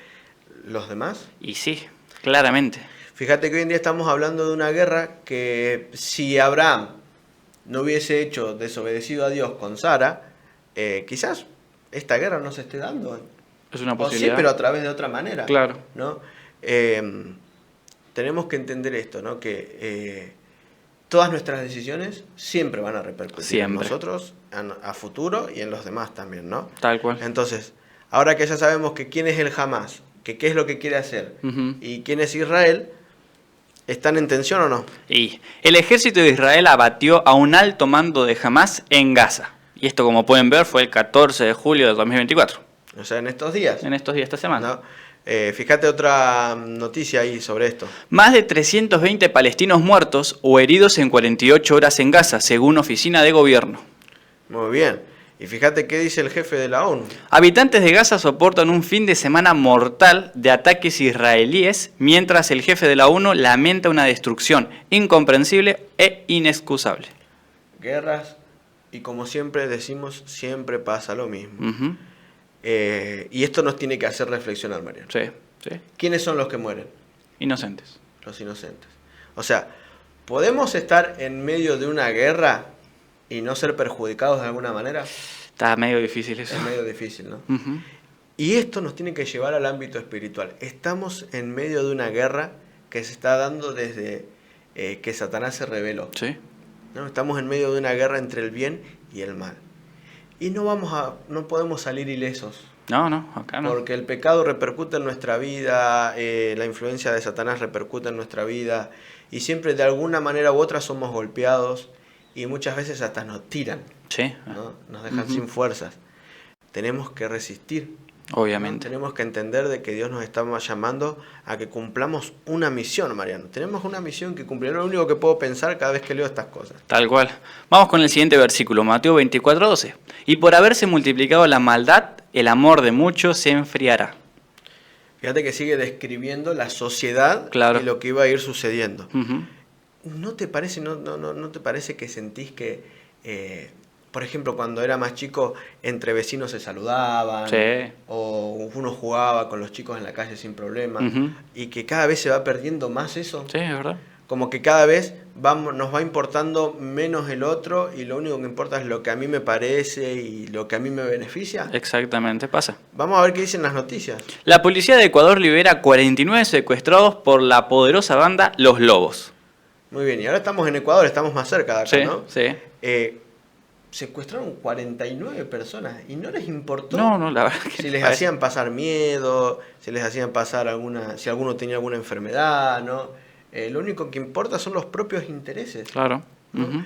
los demás? Y sí, claramente. Fíjate que hoy en día estamos hablando de una guerra que si Abraham no hubiese desobedecido a Dios con Sara, quizás esta guerra no se esté dando. Es una O posibilidad. sí, pero a través de otra manera. Claro. ¿No? Tenemos que entender esto, ¿no? Que todas nuestras decisiones siempre van a repercutir en nosotros, a futuro y en los demás también, ¿no? Tal cual. Entonces, ahora que ya sabemos que quién es el Hamas, que qué es lo que quiere hacer Ujú. y quién es Israel, ¿están en tensión o no? Y el ejército de Israel abatió a un alto mando de Hamas en Gaza. Y esto, como pueden ver, fue el 14 de julio de 2024. O sea, en estos días. En estos días, esta semana. ¿No? Fíjate otra noticia ahí sobre esto. Más de 320 palestinos muertos o heridos en 48 horas en Gaza, según oficina de gobierno. Muy bien. Y fíjate qué dice el jefe de la ONU. Habitantes de Gaza soportan un fin de semana mortal de ataques israelíes, mientras el jefe de la ONU lamenta una destrucción incomprensible e inexcusable. Guerras, y como siempre decimos, siempre pasa lo mismo. Ujú. Y esto nos tiene que hacer reflexionar, Mariano. Sí, sí. ¿Quiénes son los que mueren? Inocentes. Los inocentes. O sea, ¿podemos estar en medio de una guerra y no ser perjudicados de alguna manera? Está medio difícil eso. Es medio difícil, ¿no? Ujú. Y esto nos tiene que llevar al ámbito espiritual. Estamos en medio de una guerra que se está dando desde que Satanás se rebeló. Sí. ¿No? Estamos en medio de una guerra entre el bien y el mal. Y no podemos salir ilesos. No, acá no. Porque el pecado repercute en nuestra vida, la influencia de Satanás repercute en nuestra vida, y siempre de alguna manera u otra somos golpeados, y muchas veces hasta nos tiran, Sí, ¿no? Nos dejan Ujú. sin fuerzas. Tenemos que resistir, ¿no? obviamente. Tenemos que entender de que Dios nos está llamando a que cumplamos una misión, Mariano. Tenemos una misión que cumplir. Es lo único que puedo pensar cada vez que leo estas cosas. Tal cual. Vamos con el siguiente versículo, Mateo 24:12. Y por haberse multiplicado la maldad, el amor de muchos se enfriará. Fíjate que sigue describiendo la sociedad Claro. y lo que iba a ir sucediendo. Ujú. ¿No te parece, no te parece que sentís que, por ejemplo, cuando era más chico, entre vecinos se saludaban, Sí. o uno jugaba con los chicos en la calle sin problema, Ujú. y que cada vez se va perdiendo más eso? Sí, es verdad. Como que cada vez nos va importando menos el otro y lo único que importa es lo que a mí me parece y lo que a mí me beneficia. Exactamente, pasa. Vamos a ver qué dicen las noticias. La policía de Ecuador libera 49 secuestrados por la poderosa banda Los Lobos. Muy bien, y ahora estamos en Ecuador, estamos más cerca de acá, Sí, ¿no? sí. Secuestraron 49 personas y no les importó No, la verdad que si les parece- hacían pasar miedo, si les hacían pasar si alguno tenía alguna enfermedad, ¿no? Lo único que importa son los propios intereses. Claro. ¿no? Ujú.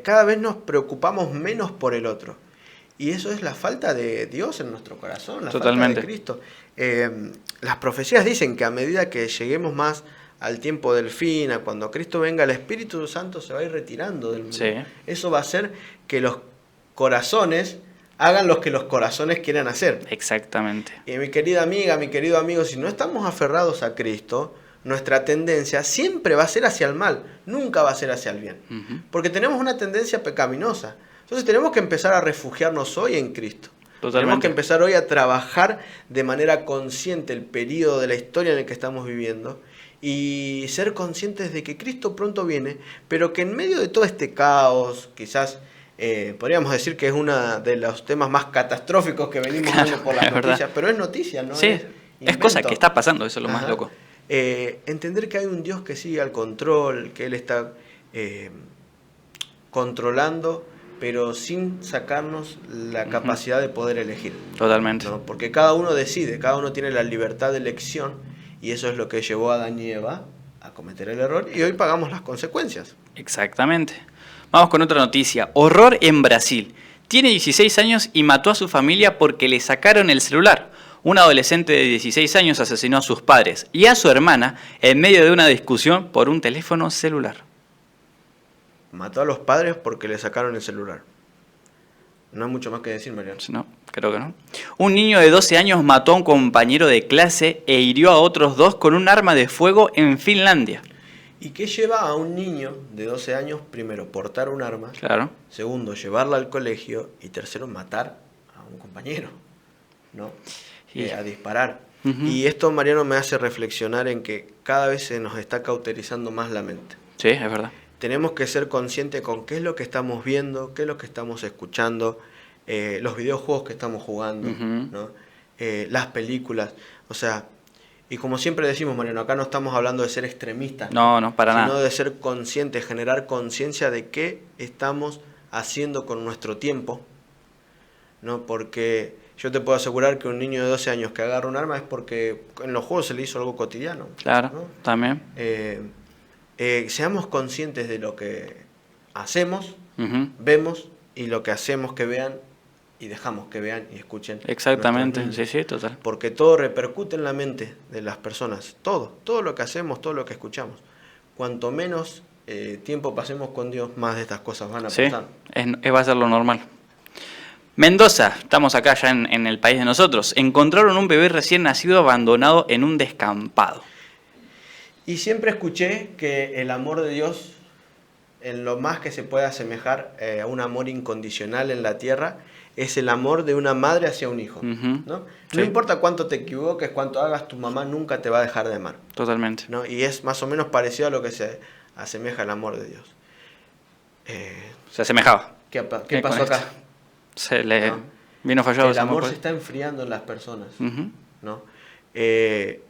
Cada vez nos preocupamos menos por el otro. Y eso es la falta de Dios en nuestro corazón, la Totalmente. falta de Cristo. Las profecías dicen que a medida que lleguemos más al tiempo del fin, a cuando Cristo venga, el Espíritu Santo se va a ir retirando del mundo. Sí. Eso va a hacer que los corazones hagan lo que los corazones quieran hacer. Exactamente. Y mi querida amiga, mi querido amigo, si no estamos aferrados a Cristo, nuestra tendencia siempre va a ser hacia el mal, nunca va a ser hacia el bien. Ujú. Porque tenemos una tendencia pecaminosa. Entonces tenemos que empezar a refugiarnos hoy en Cristo. Tenemos Totalmente. que empezar hoy a trabajar de manera consciente el periodo de la historia en el que estamos viviendo y ser conscientes de que Cristo pronto viene, pero que en medio de todo este caos, quizás podríamos decir que es uno de los temas más catastróficos que venimos viendo por las noticias, pero es noticia, ¿no? Sí, es cosa que está pasando, eso es lo más loco. Entender que hay un Dios que sigue al control, que Él está controlando, pero sin sacarnos la capacidad de poder elegir. Totalmente. ¿No? Porque cada uno decide, cada uno tiene la libertad de elección, y eso es lo que llevó a Adán y Eva a cometer el error, y hoy pagamos las consecuencias. Exactamente. Vamos con otra noticia. Horror en Brasil. Tiene 16 años y mató a su familia porque le sacaron el celular. Un adolescente de 16 años asesinó a sus padres y a su hermana en medio de una discusión por un teléfono celular. Mató a los padres porque le sacaron el celular. No hay mucho más que decir, Mariano. No, creo que no. Un niño de 12 años mató a un compañero de clase e hirió a otros 2 con un arma de fuego en Finlandia. ¿Y qué lleva a un niño de 12 años? Primero, portar un arma. Claro. Segundo, llevarla al colegio. Y tercero, matar a un compañero, ¿no? A disparar. Y esto, Mariano, me hace reflexionar en que cada vez se nos está cauterizando más la mente. Sí, es verdad. Tenemos que ser conscientes con qué es lo que estamos viendo, qué es lo que estamos escuchando, los videojuegos que estamos jugando, ¿no? Las películas. O sea, y como siempre decimos, Mariano, acá no estamos hablando de ser extremistas. No, para nada. Sino de ser conscientes, generar conciencia de qué estamos haciendo con nuestro tiempo, ¿no? Porque yo te puedo asegurar que un niño de 12 años que agarra un arma es porque en los juegos se le hizo algo cotidiano. Claro, ¿no? también. Seamos conscientes de lo que hacemos, vemos, y lo que hacemos que vean y dejamos que vean y escuchen. Exactamente, sí, total. Porque todo repercute en la mente de las personas, todo lo que hacemos, todo lo que escuchamos. Cuanto menos tiempo pasemos con Dios, más de estas cosas van a pasar. Sí, va a ser lo normal. Mendoza, estamos acá ya en el país de nosotros, encontraron un bebé recién nacido abandonado en un descampado. Y siempre escuché que el amor de Dios, en lo más que se puede asemejar a un amor incondicional en la tierra, es el amor de una madre hacia un hijo, ¿no? Sí. No importa cuánto te equivoques, cuánto hagas, tu mamá nunca te va a dejar de amar. Totalmente. ¿No? Y es más o menos parecido a lo que se asemeja al amor de Dios. Se asemejaba. ¿Qué pasó acá? Se le vino fallado. El amor se está enfriando en las personas, ¿no? ¿Qué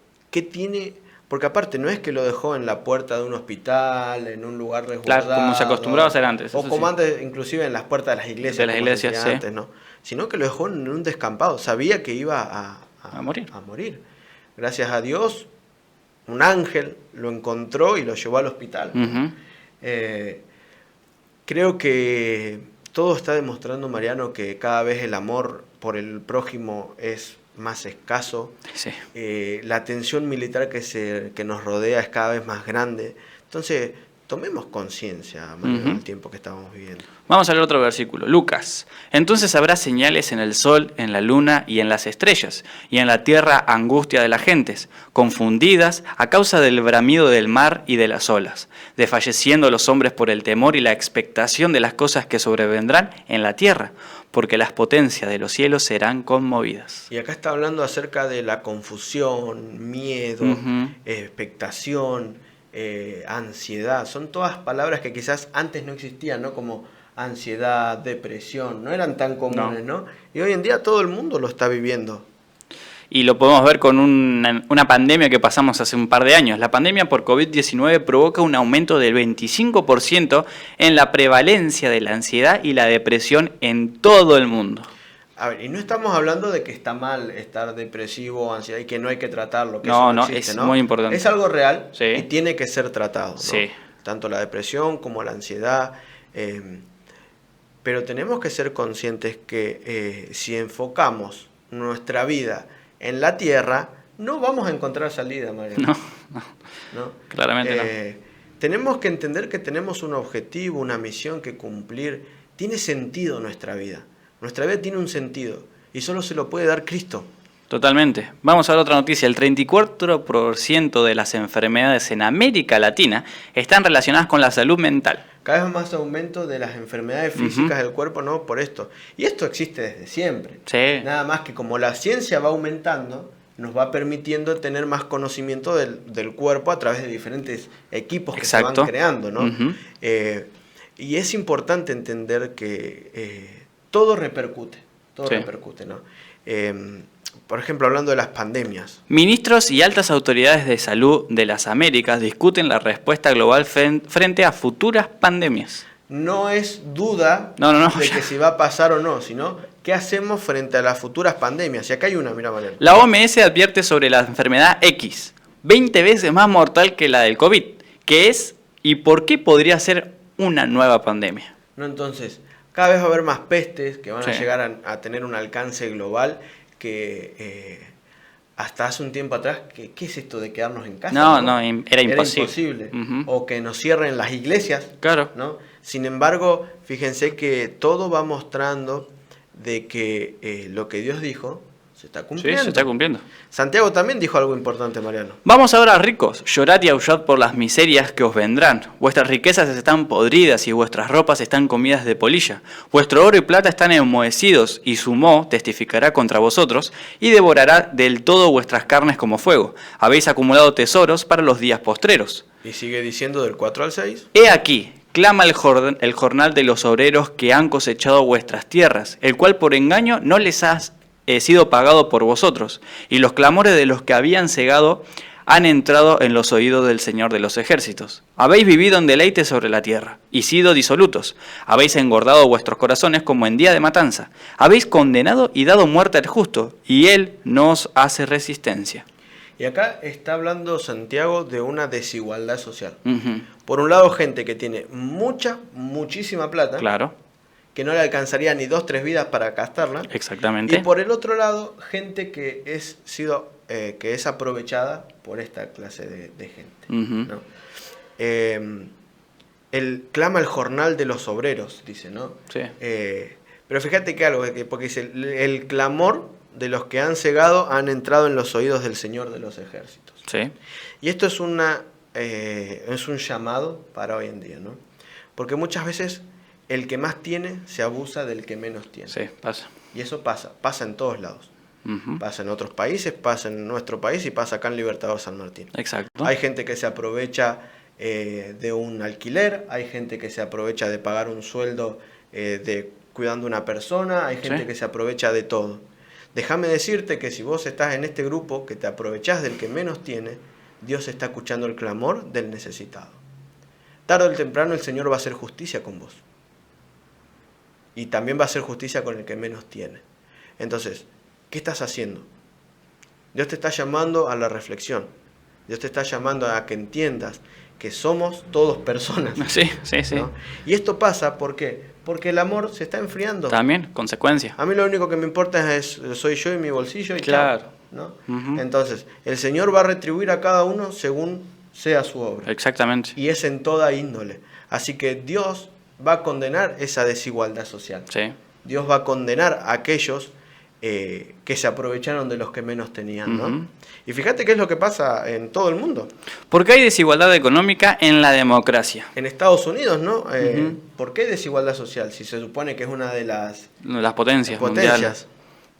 tiene? Porque aparte no es que lo dejó en la puerta de un hospital, en un lugar resguardado. Claro, como se acostumbraba a hacer antes. O como antes, inclusive en las puertas de las iglesias. De las iglesias, sí. Antes, ¿no? Sino que lo dejó en un descampado. Sabía que iba a morir. Gracias a Dios, un ángel lo encontró y lo llevó al hospital. Creo que todo está demostrando, Mariano, que cada vez el amor por el prójimo es más escaso. Sí. La tensión militar que nos rodea es cada vez más grande. Entonces, tomemos conciencia, del tiempo que estamos viviendo. Vamos a leer otro versículo. Lucas. Entonces habrá señales en el sol, en la luna y en las estrellas, y en la tierra angustia de las gentes, confundidas a causa del bramido del mar y de las olas, desfalleciendo los hombres por el temor y la expectación de las cosas que sobrevendrán en la tierra, porque las potencias de los cielos serán conmovidas. Y acá está hablando acerca de la confusión, miedo, expectación, ansiedad. Son todas palabras que quizás antes no existían, ¿no? Como ansiedad, depresión, no eran tan comunes, ¿no? Y hoy en día todo el mundo lo está viviendo. Y lo podemos ver con una pandemia que pasamos hace un par de años. La pandemia por COVID-19 provoca un aumento del 25% en la prevalencia de la ansiedad y la depresión en todo el mundo. A ver, y no estamos hablando de que está mal estar depresivo o ansiedad y que no hay que tratarlo. Que no, eso no existe, es muy importante. Es algo real, sí, y tiene que ser tratado, ¿no? Sí. Tanto la depresión como la ansiedad. Pero tenemos que ser conscientes que si enfocamos nuestra vida en la tierra, no vamos a encontrar salida, María. No, claramente no. Tenemos que entender que tenemos un objetivo, una misión que cumplir. Tiene sentido nuestra vida. Nuestra vida tiene un sentido y solo se lo puede dar Cristo. Totalmente. Vamos a ver otra noticia. El 34% de las enfermedades en América Latina están relacionadas con la salud mental. Cada vez más aumento de las enfermedades físicas del cuerpo, ¿no? Por esto. Y esto existe desde siempre. Sí. Nada más que como la ciencia va aumentando, nos va permitiendo tener más conocimiento del cuerpo a través de diferentes equipos que se van creando, ¿no? Y es importante entender que todo repercute, ¿no? Por ejemplo, hablando de las pandemias. Ministros y altas autoridades de salud de las Américas discuten la respuesta global frente a futuras pandemias. No es duda de que si va a pasar o no, sino qué hacemos frente a las futuras pandemias. Y acá hay una, mira, Mariano. La OMS advierte sobre la enfermedad X, 20 veces más mortal que la del COVID, que es y por qué podría ser una nueva pandemia. No, entonces, cada vez va a haber más pestes que van a llegar a tener un alcance global que hasta hace un tiempo atrás, ¿qué es esto de quedarnos en casa? No, era imposible. O que nos cierren las iglesias. Claro. ¿No? Sin embargo, fíjense que todo va mostrando de que lo que Dios dijo se está cumpliendo. Sí, se está cumpliendo. Santiago también dijo algo importante, Mariano. Vamos ahora, ricos, llorad y aullad por las miserias que os vendrán. Vuestras riquezas están podridas y vuestras ropas están comidas de polilla. Vuestro oro y plata están enmohecidos y su moho testificará contra vosotros y devorará del todo vuestras carnes como fuego. Habéis acumulado tesoros para los días postreros. Y sigue diciendo del 4 al 6. He aquí, clama el jornal de los obreros que han cosechado vuestras tierras, el cual por engaño no les ha sido pagado por vosotros, y los clamores de los que habían cegado han entrado en los oídos del Señor de los ejércitos. Habéis vivido en deleite sobre la tierra, y sido disolutos. Habéis engordado vuestros corazones como en día de matanza. Habéis condenado y dado muerte al justo, y él no os hace resistencia. Y acá está hablando Santiago de una desigualdad social. Uh-huh. Por un lado, gente que tiene muchísima plata. Claro. Que no le alcanzaría ni 2-3 vidas para gastarla. Exactamente. Y por el otro lado, gente que es aprovechada por esta clase de gente. Uh-huh. ¿No? Clama el jornal de los obreros, dice, ¿no? Sí. Pero fíjate que algo, porque dice, el clamor de los que han cegado han entrado en los oídos del Señor de los ejércitos. Sí. Y esto es un llamado para hoy en día, ¿no? Porque muchas veces el que más tiene se abusa del que menos tiene. Sí, pasa. Y eso pasa en todos lados. Uh-huh. Pasa en otros países, pasa en nuestro país y pasa acá en Libertador San Martín. Exacto. Hay gente que se aprovecha de un alquiler, hay gente que se aprovecha de pagar un sueldo cuidando a una persona, hay gente que se aprovecha de todo. Déjame decirte que si vos estás en este grupo que te aprovechás del que menos tiene, Dios está escuchando el clamor del necesitado. Tarde o temprano el Señor va a hacer justicia con vos. Y también va a hacer justicia con el que menos tiene. Entonces, ¿qué estás haciendo? Dios te está llamando a la reflexión. Dios te está llamando a que entiendas que somos todos personas. Sí. ¿No? Y esto pasa, ¿por qué? Porque el amor se está enfriando. También, consecuencia. A mí lo único que me importa soy yo y mi bolsillo y claro. Chao, ¿no? Uh-huh. Entonces, el Señor va a retribuir a cada uno según sea su obra. Exactamente. Y es en toda índole. Así que Dios va a condenar esa desigualdad social. Sí. Dios va a condenar a aquellos que se aprovecharon de los que menos tenían, ¿no? Uh-huh. Y fíjate qué es lo que pasa en todo el mundo. Porque hay desigualdad económica en la democracia. En Estados Unidos, ¿no? Uh-huh. ¿Por qué desigualdad social? Si se supone que es una de las potencias mundiales.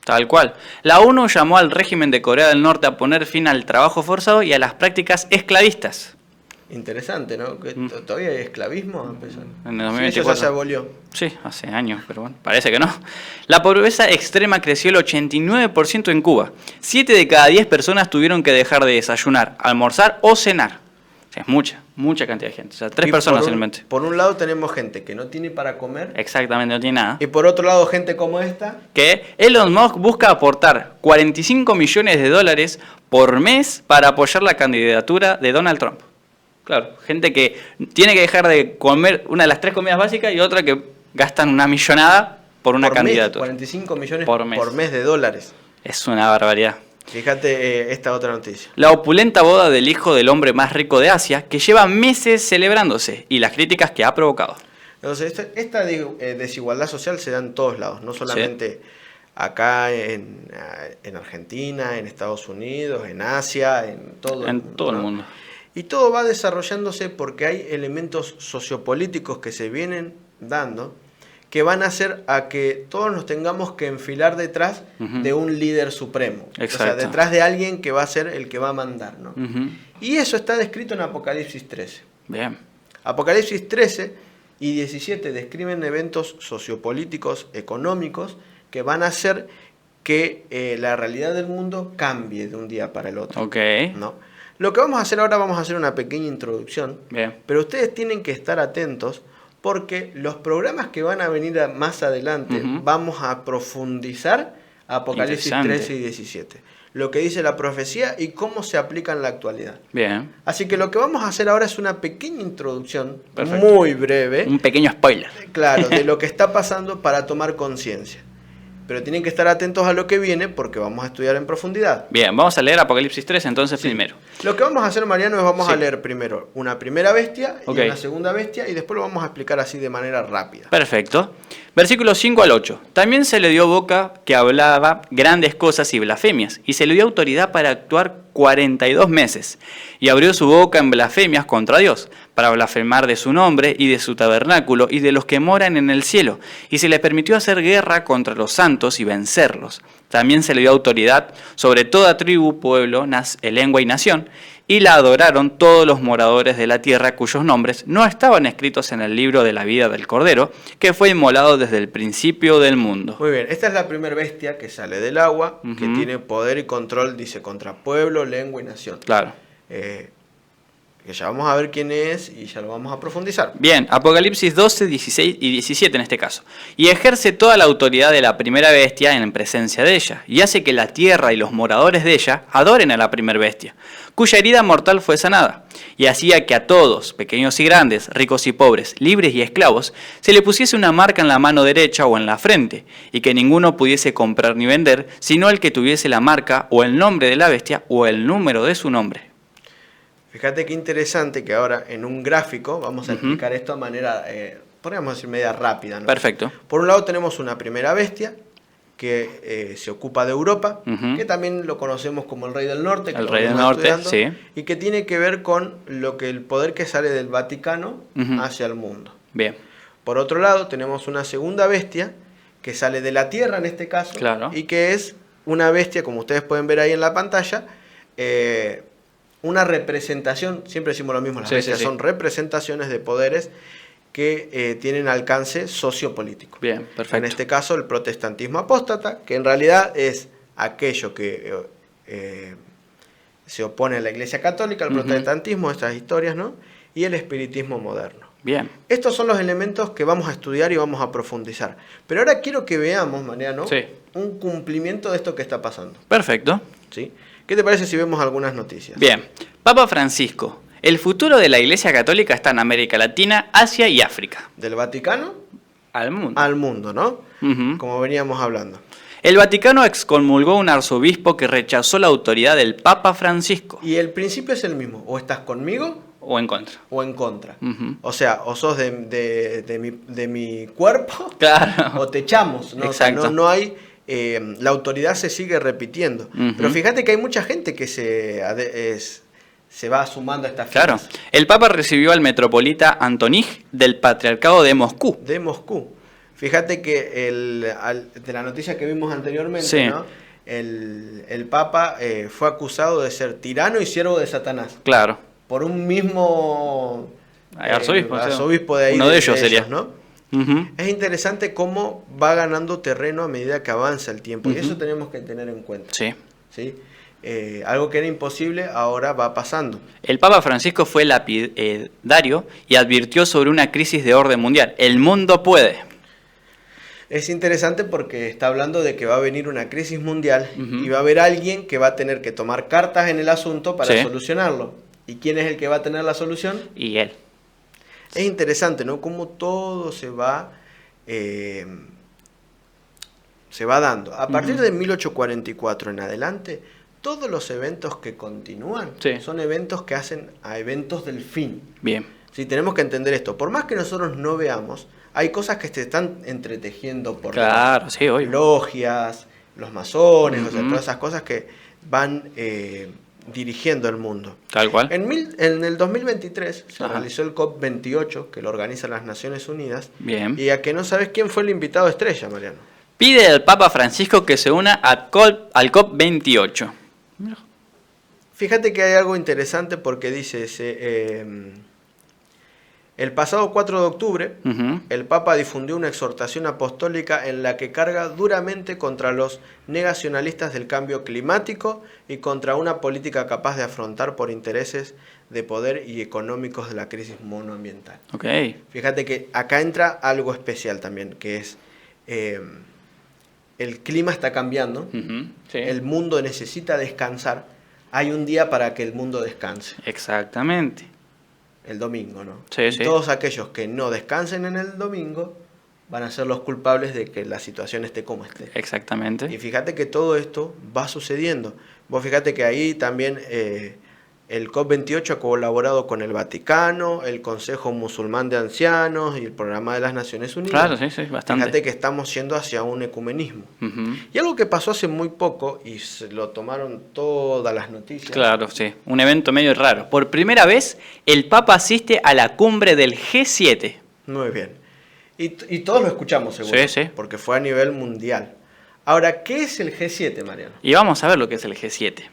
Tal cual. La ONU llamó al régimen de Corea del Norte a poner fin al trabajo forzado y a las prácticas esclavistas. Interesante, ¿no? ¿Todavía hay esclavismo? En el 2024. Sí, eso ya se abolió. Sí, hace años, pero bueno, parece que no. La pobreza extrema creció el 89% en Cuba. 7 de cada 10 personas tuvieron que dejar de desayunar, almorzar o cenar. O sea, es mucha cantidad de gente. O sea, 3 personas simplemente. Por un lado tenemos gente que no tiene para comer. Exactamente, no tiene nada. Y por otro lado gente como esta. Que Elon Musk busca aportar $45 millones por mes para apoyar la candidatura de Donald Trump. Claro, gente que tiene que dejar de comer una de las 3 comidas básicas y otra que gastan una millonada por una candidatura. 45 millones por mes de dólares. Es una barbaridad. Fíjate esta otra noticia. La opulenta boda del hijo del hombre más rico de Asia, que lleva meses celebrándose, y las críticas que ha provocado. Entonces, esta desigualdad social se da en todos lados, no solamente acá en Argentina, en Estados Unidos, en Asia, en todo el mundo. Todo el mundo. Y todo va desarrollándose porque hay elementos sociopolíticos que se vienen dando que van a hacer a que todos nos tengamos que enfilar detrás de un líder supremo. Exacto. O sea, detrás de alguien que va a ser el que va a mandar, ¿no? Uh-huh. Y eso está descrito en Apocalipsis 13. Bien. Apocalipsis 13 y 17 describen eventos sociopolíticos, económicos, que van a hacer que la realidad del mundo cambie de un día para el otro. Okay. ¿No? Lo que vamos a hacer ahora, vamos a hacer una pequeña introducción, Bien. pero ustedes tienen que estar atentos porque los programas que van a venir más adelante vamos a profundizar Apocalipsis 13 y 17. Lo que dice la profecía y cómo se aplica en la actualidad. Bien. Así que lo que vamos a hacer ahora es una pequeña introducción, Perfecto. muy breve. Un pequeño spoiler. Claro, de lo que está pasando para tomar conciencia. Pero tienen que estar atentos a lo que viene porque vamos a estudiar en profundidad. Bien, vamos a leer Apocalipsis 3 entonces primero. Lo que vamos a hacer, Mariano, es vamos a leer primero una primera bestia y una segunda bestia y después lo vamos a explicar así de manera rápida. Perfecto. Versículos 5 al 8. También se le dio boca que hablaba grandes cosas y blasfemias, y se le dio autoridad para actuar 42 meses, y abrió su boca en blasfemias contra Dios, para blasfemar de su nombre y de su tabernáculo y de los que moran en el cielo, y se le permitió hacer guerra contra los santos y vencerlos. También se le dio autoridad sobre toda tribu, pueblo, lengua y nación, y la adoraron todos los moradores de la tierra cuyos nombres no estaban escritos en el libro de la vida del Cordero, que fue inmolado desde el principio del mundo. Muy bien, esta es la primera bestia que sale del agua, que tiene poder y control, dice, contra pueblo, lengua y nación. Claro. Que ya vamos a ver quién es y ya lo vamos a profundizar. Bien, Apocalipsis 12, 16 y 17 en este caso. Y ejerce toda la autoridad de la primera bestia en presencia de ella, y hace que la tierra y los moradores de ella adoren a la primera bestia, cuya herida mortal fue sanada, y hacía que a todos, pequeños y grandes, ricos y pobres, libres y esclavos, se le pusiese una marca en la mano derecha o en la frente, y que ninguno pudiese comprar ni vender, sino el que tuviese la marca o el nombre de la bestia o el número de su nombre. Fíjate qué interesante que ahora en un gráfico vamos a explicar esto de manera, podríamos decir, media rápida, ¿no? Perfecto. Por un lado tenemos una primera bestia que se ocupa de Europa, que también lo conocemos como el Rey del Norte, que el Rey del Norte, sí. Y que tiene que ver con el poder que sale del Vaticano hacia el mundo. Bien. Por otro lado tenemos una segunda bestia que sale de la Tierra en este caso, claro. Y que es una bestia, como ustedes pueden ver ahí en la pantalla, una representación, siempre decimos lo mismo, las bestias son representaciones de poderes que tienen alcance sociopolítico. Bien, perfecto. En este caso el protestantismo apóstata, que en realidad es aquello que se opone a la Iglesia Católica, al protestantismo, estas historias, ¿no? Y el espiritismo moderno. Bien. Estos son los elementos que vamos a estudiar y vamos a profundizar. Pero ahora quiero que veamos, Mariano, un cumplimiento de esto que está pasando. Perfecto. ¿Sí? ¿Qué te parece si vemos algunas noticias? Bien. Papa Francisco. El futuro de la Iglesia Católica está en América Latina, Asia y África. ¿Del Vaticano? Al mundo. Al mundo, ¿no? Como veníamos hablando. El Vaticano excomulgó a un arzobispo que rechazó la autoridad del Papa Francisco. Y el principio es el mismo. O estás conmigo... O en contra. O en contra. O sea, o sos de mi cuerpo... Claro. O te echamos, ¿no? Exacto. O sea, no hay... la autoridad se sigue repitiendo. Pero fíjate que hay mucha gente que se va sumando a esta filas. Claro. El Papa recibió al metropolita Antonij del Patriarcado de Moscú. De Moscú. Fíjate que de la noticia que vimos anteriormente, ¿no? El Papa fue acusado de ser tirano y siervo de Satanás. Claro. Por un mismo arzobispo de ahí. Uno de ellos sería. ¿No? Es interesante cómo va ganando terreno a medida que avanza el tiempo. Y eso tenemos que tener en cuenta. Sí. ¿Sí? Algo que era imposible ahora va pasando. El Papa Francisco fue lapidario y advirtió sobre una crisis de orden mundial. El mundo puede. Es interesante porque está hablando de que va a venir una crisis mundial y va a haber alguien que va a tener que tomar cartas en el asunto para solucionarlo. ¿Y quién es el que va a tener la solución? Y él. Es interesante, ¿no? Cómo todo se va dando. A partir de 1844 en adelante, todos los eventos que continúan son eventos que hacen a eventos del fin. Bien. Sí, tenemos que entender esto. Por más que nosotros no veamos, hay cosas que se están entretejiendo por las logias, los masones, o sea, todas esas cosas que van dirigiendo el mundo. Tal cual. En el 2023 se realizó el COP28, que lo organizan las Naciones Unidas. Bien. Y a que no sabes quién fue el invitado estrella, Mariano. Pide al Papa Francisco que se una al COP28. Fíjate que hay algo interesante porque dice, El pasado 4 de octubre, el Papa difundió una exhortación apostólica en la que carga duramente contra los negacionalistas del cambio climático y contra una política capaz de afrontar por intereses de poder y económicos de la crisis monoambiental. Okay. Fíjate que acá entra algo especial también, que es el clima está cambiando, Sí. El mundo necesita descansar, hay un día para que el mundo descanse. Exactamente. El domingo, ¿no? Sí, y sí. todos aquellos que no descansen en el domingo van a ser los culpables de que la situación esté como esté. Exactamente. Y fíjate que todo esto va sucediendo. Vos fíjate que ahí también el COP28 ha colaborado con el Vaticano, el Consejo Musulmán de Ancianos y el Programa de las Naciones Unidas. Claro, sí, bastante. Fíjate que estamos yendo hacia un ecumenismo. Y algo que pasó hace muy poco, y se lo tomaron todas las noticias. Claro, sí. Un evento medio raro. Por primera vez, el Papa asiste a la cumbre del G7. Muy bien. Y todos lo escuchamos, seguro. Sí, sí. Porque fue a nivel mundial. Ahora, ¿qué es el G7, Mariano? Y vamos a ver lo que es el G7.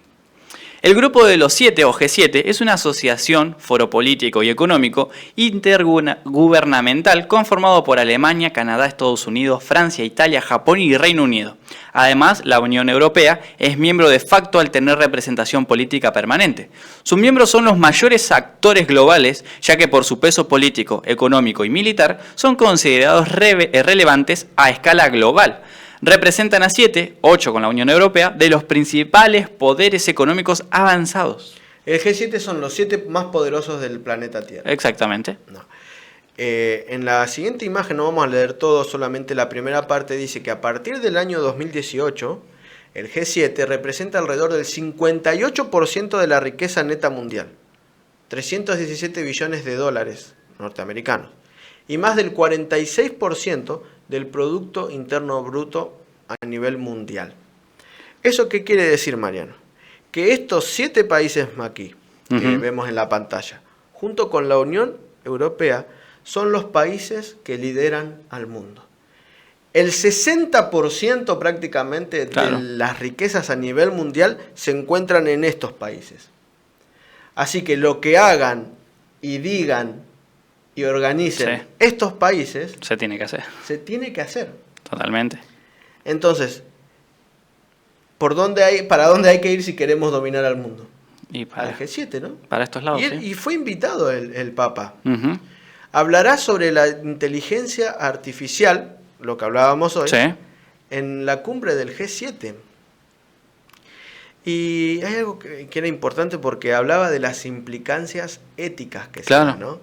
El Grupo de los Siete, o G7, es una asociación, foro político y económico intergubernamental conformado por Alemania, Canadá, Estados Unidos, Francia, Italia, Japón y Reino Unido. Además, la Unión Europea es miembro de facto al tener representación política permanente. Sus miembros son los mayores actores globales, ya que por su peso político, económico y militar son considerados relevantes a escala global. Representan a 7, 8 con la Unión Europea, de los principales poderes económicos avanzados. El G7 son los 7 más poderosos del planeta Tierra. Exactamente. No. En la siguiente imagen no vamos a leer todo, solamente la primera parte dice que a partir del año 2018, el G7 representa alrededor del 58% de la riqueza neta mundial, 317 billones de dólares norteamericanos, y más del 46% del Producto Interno Bruto a nivel mundial. ¿Eso qué quiere decir, Mariano? Que estos 7 países aquí, que vemos en la pantalla, junto con la Unión Europea, son los países que lideran al mundo. El 60% prácticamente de las riquezas a nivel mundial se encuentran en estos países. Así que lo que hagan y digan y organicen estos países... Se tiene que hacer. Se tiene que hacer. Totalmente. Entonces, ¿para dónde hay que ir si queremos dominar al mundo? Y para, al G7, ¿no? Para estos lados, y fue invitado el Papa. Hablará sobre la inteligencia artificial, lo que hablábamos hoy, en la cumbre del G7. Y hay algo que era importante porque hablaba de las implicancias éticas que se dan, ¿no?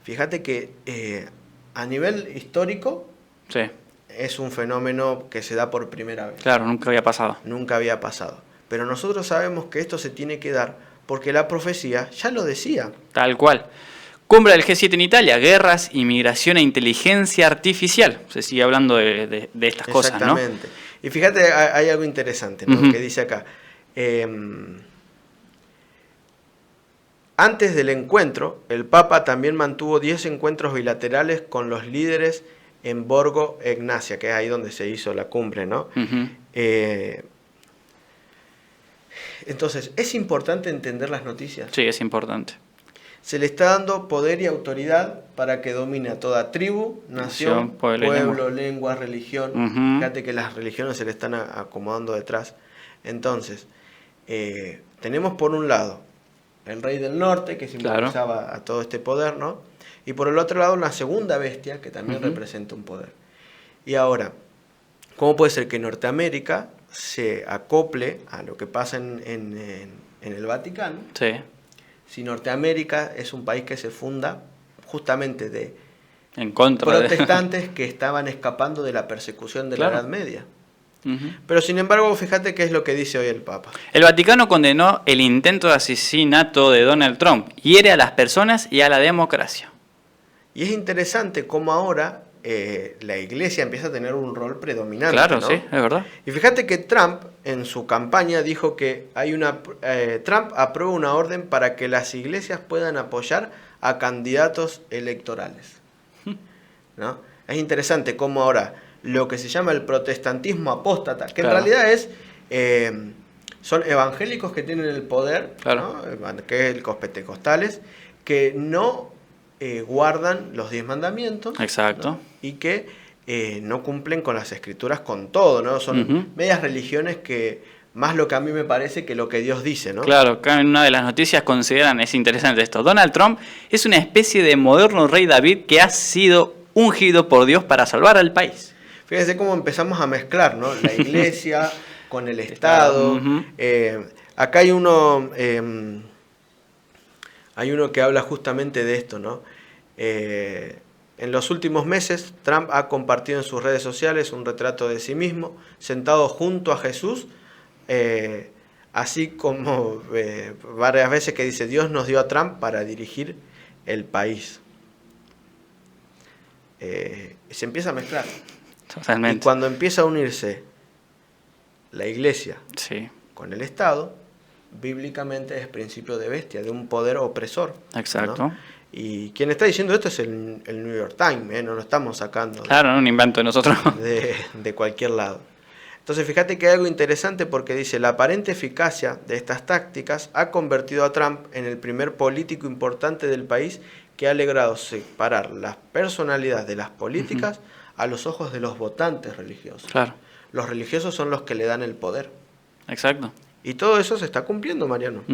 Fíjate que a nivel histórico es un fenómeno que se da por primera vez. Claro, nunca había pasado. Nunca había pasado. Pero nosotros sabemos que esto se tiene que dar porque la profecía ya lo decía. Tal cual. Cumbre del G7 en Italia, guerras, inmigración e inteligencia artificial. Se sigue hablando de estas cosas, ¿no? Exactamente. Y fíjate, hay algo interesante, ¿no? Que dice acá. Antes del encuentro, el Papa también mantuvo 10 encuentros bilaterales con los líderes en Borgo Egnatia, que es ahí donde se hizo la cumbre, ¿no? Entonces, ¿es importante entender las noticias? Sí, es importante. Se le está dando poder y autoridad para que domine a toda tribu, nación, pueblo, lengua, religión. Fíjate que las religiones se le están acomodando detrás. Entonces, tenemos por un lado el rey del norte, que simbolizaba a todo este poder, ¿no? Y por el otro lado la segunda bestia, que también representa un poder. Y ahora, ¿cómo puede ser que Norteamérica se acople a lo que pasa en el Vaticano? Sí. Si Norteamérica es un país que se funda justamente de en contra protestantes que estaban escapando de la persecución de la Edad Media. Pero sin embargo, fíjate qué es lo que dice hoy el Papa. El Vaticano condenó el intento de asesinato de Donald Trump. Hiere a las personas y a la democracia. Y es interesante cómo ahora la Iglesia empieza a tener un rol predominante. Claro, ¿no? sí, es verdad. Y fíjate que Trump en su campaña dijo que Trump aprueba una orden para que las iglesias puedan apoyar a candidatos electorales, ¿no? Es interesante cómo ahora lo que se llama el protestantismo apóstata, que en realidad son evangélicos que tienen el poder, ¿no? Que es los pentecostales, que no guardan los 10 mandamientos. Exacto. ¿no? Y que no cumplen con las escrituras con todo, ¿no? Son medias religiones que más lo que a mí me parece que lo que Dios dice, ¿no? Claro, acá en una de las noticias consideran, es interesante esto, Donald Trump es una especie de moderno rey David que ha sido ungido por Dios para salvar al país. Fíjense cómo empezamos a mezclar, ¿no? La iglesia con el Estado. Acá hay uno que habla justamente de esto, ¿no? En los últimos meses, Trump ha compartido en sus redes sociales un retrato de sí mismo, sentado junto a Jesús, así como varias veces que dice, Dios nos dio a Trump para dirigir el país. Se empieza a mezclar. Totalmente. Y cuando empieza a unirse la iglesia sí. con el Estado, bíblicamente es principio de bestia, de un poder opresor. Exacto. ¿no? Y quien está diciendo esto es el New York Times, no lo estamos sacando claro, no un invento de nosotros. de cualquier lado. Entonces fíjate que hay algo interesante porque dice, la aparente eficacia de estas tácticas ha convertido a Trump en el primer político importante del país que ha logrado separar las personalidades de las políticas a los ojos de los votantes religiosos. Claro. Los religiosos son los que le dan el poder. Exacto. Y todo eso se está cumpliendo, Mariano.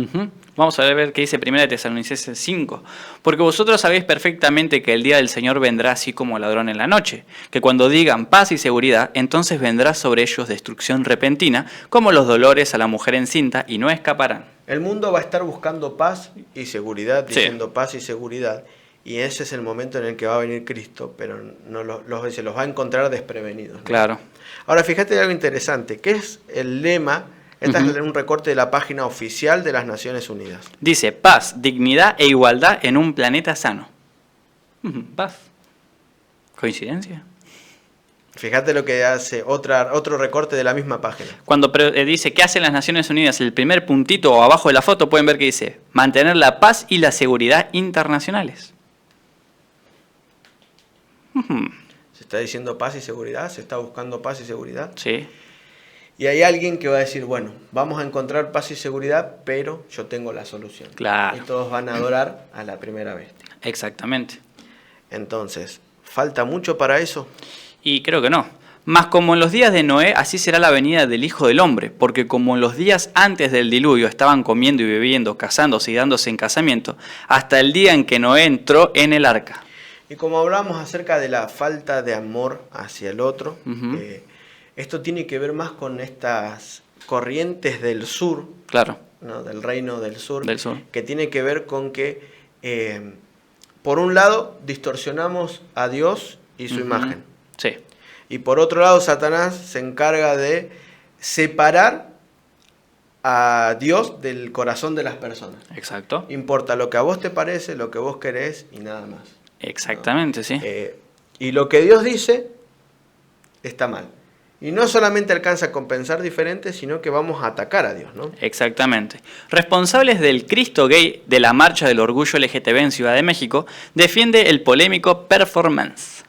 Vamos a ver qué dice 1 Tesalonicenses 5. Porque vosotros sabéis perfectamente que el día del Señor vendrá así como ladrón en la noche, que cuando digan paz y seguridad, entonces vendrá sobre ellos destrucción repentina, como los dolores a la mujer encinta, y no escaparán. El mundo va a estar buscando paz y seguridad, diciendo paz y seguridad, y ese es el momento en el que va a venir Cristo, pero no los va a encontrar desprevenidos, ¿no? Claro. Ahora, fíjate algo interesante, ¿qué es el lema? Este es un recorte de la página oficial de las Naciones Unidas. Dice, paz, dignidad e igualdad en un planeta sano. Paz. ¿Coincidencia? Fíjate lo que hace otro recorte de la misma página. Cuando dice, ¿qué hacen las Naciones Unidas? El primer puntito o abajo de la foto pueden ver que dice, mantener la paz y la seguridad internacionales. Se está diciendo paz y seguridad, se está buscando paz y seguridad. Sí. Y hay alguien que va a decir, bueno, vamos a encontrar paz y seguridad, pero yo tengo la solución. Claro. Y todos van a adorar a la primera bestia. Exactamente. Entonces, ¿falta mucho para eso? Y creo que no. Mas como en los días de Noé, así será la venida del Hijo del Hombre, porque como en los días antes del diluvio estaban comiendo y bebiendo, casándose y dándose en casamiento, hasta el día en que Noé entró en el arca. Y como hablamos acerca de la falta de amor hacia el otro, esto tiene que ver más con estas corrientes del sur, claro, ¿no? Del reino del sur, sur, que tiene que ver con que, por un lado, distorsionamos a Dios y su imagen. Sí. Y por otro lado, Satanás se encarga de separar a Dios del corazón de las personas. Exacto. Importa lo que a vos te parece, lo que vos querés y nada más. Exactamente, ¿no? Sí. Y lo que Dios dice está mal. Y no solamente alcanza a compensar diferentes, sino que vamos a atacar a Dios, ¿no? Exactamente. Responsables del Cristo Gay de la Marcha del Orgullo LGTB en Ciudad de México, defiende el polémico performance.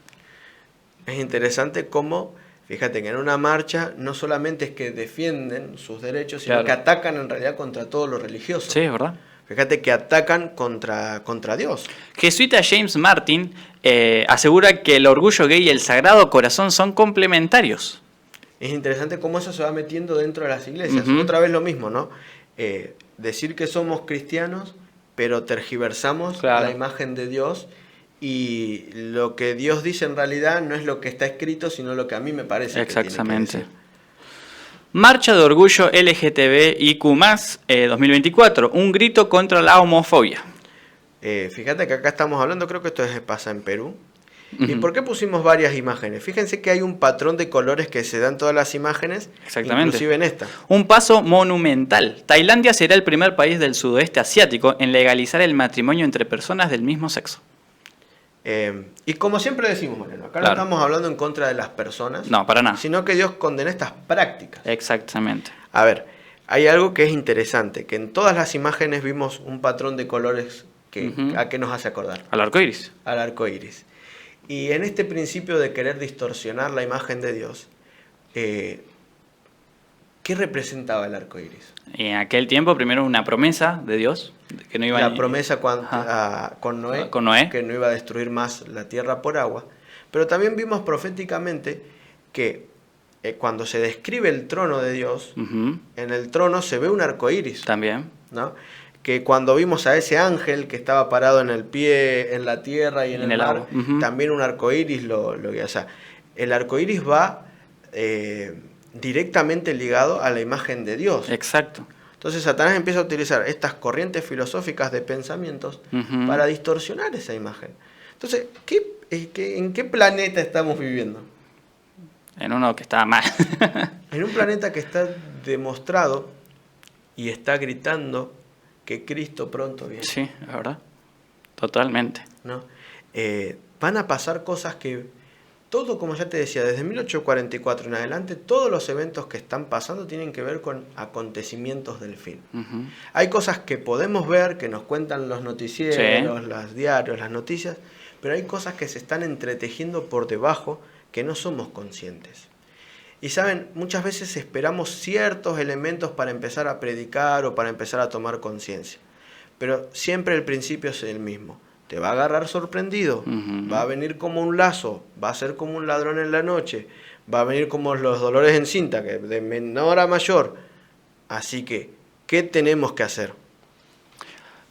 Es interesante cómo, fíjate que en una marcha no solamente es que defienden sus derechos, sino que atacan en realidad contra todo lo religioso. Sí, es verdad. Fíjate que atacan contra Dios. Jesuita James Martin asegura que el orgullo gay y el Sagrado Corazón son complementarios. Es interesante cómo eso se va metiendo dentro de las iglesias. Otra vez lo mismo, ¿no? Decir que somos cristianos, pero tergiversamos la imagen de Dios, y lo que Dios dice en realidad no es lo que está escrito, sino lo que a mí me parece. Exactamente. Que tiene que decir. Marcha de Orgullo LGTBIQ+, 2024, un grito contra la homofobia. Fíjate que acá estamos hablando, creo que esto pasa en Perú. ¿Y por qué pusimos varias imágenes? Fíjense que hay un patrón de colores que se dan en todas las imágenes, inclusive en esta. Un paso monumental. Tailandia será el primer país del sudeste asiático en legalizar el matrimonio entre personas del mismo sexo. Y como siempre decimos, Mariano, acá no estamos hablando en contra de las personas. No, para nada. Sino que Dios condena estas prácticas. Exactamente. A ver, hay algo que es interesante, que en todas las imágenes vimos un patrón de colores que ¿a qué nos hace acordar? Al arco iris. Al arco iris. Y en este principio de querer distorsionar la imagen de Dios, ¿Qué representaba el arco iris? En aquel tiempo, primero, una promesa de Dios. Que no iba la promesa con Noé, que no iba a destruir más la tierra por agua. Pero también vimos proféticamente que cuando se describe el trono de Dios, en el trono se ve un arco iris. También. ¿No? Que cuando vimos a ese ángel que estaba parado en el pie, en la tierra y en el mar, también un arco iris o sea, el arco iris va directamente ligado a la imagen de Dios. Exacto. Entonces Satanás empieza a utilizar estas corrientes filosóficas de pensamientos para distorsionar esa imagen. Entonces, ¿en qué planeta estamos viviendo? En uno que está mal. En un planeta que está demostrado y está gritando que Cristo pronto viene. Sí, la verdad. Totalmente. ¿No? Van a pasar cosas que todo, como ya te decía, desde 1844 en adelante, todos los eventos que están pasando tienen que ver con acontecimientos del fin. Hay cosas que podemos ver, que nos cuentan los noticieros, los diarios, las noticias, pero hay cosas que se están entretejiendo por debajo que no somos conscientes. Y saben, muchas veces esperamos ciertos elementos para empezar a predicar o para empezar a tomar conciencia, pero siempre el principio es el mismo. Te va a agarrar sorprendido, va a venir como un lazo, va a ser como un ladrón en la noche, va a venir como los dolores en cinta, que de menor a mayor. Así que, ¿qué tenemos que hacer?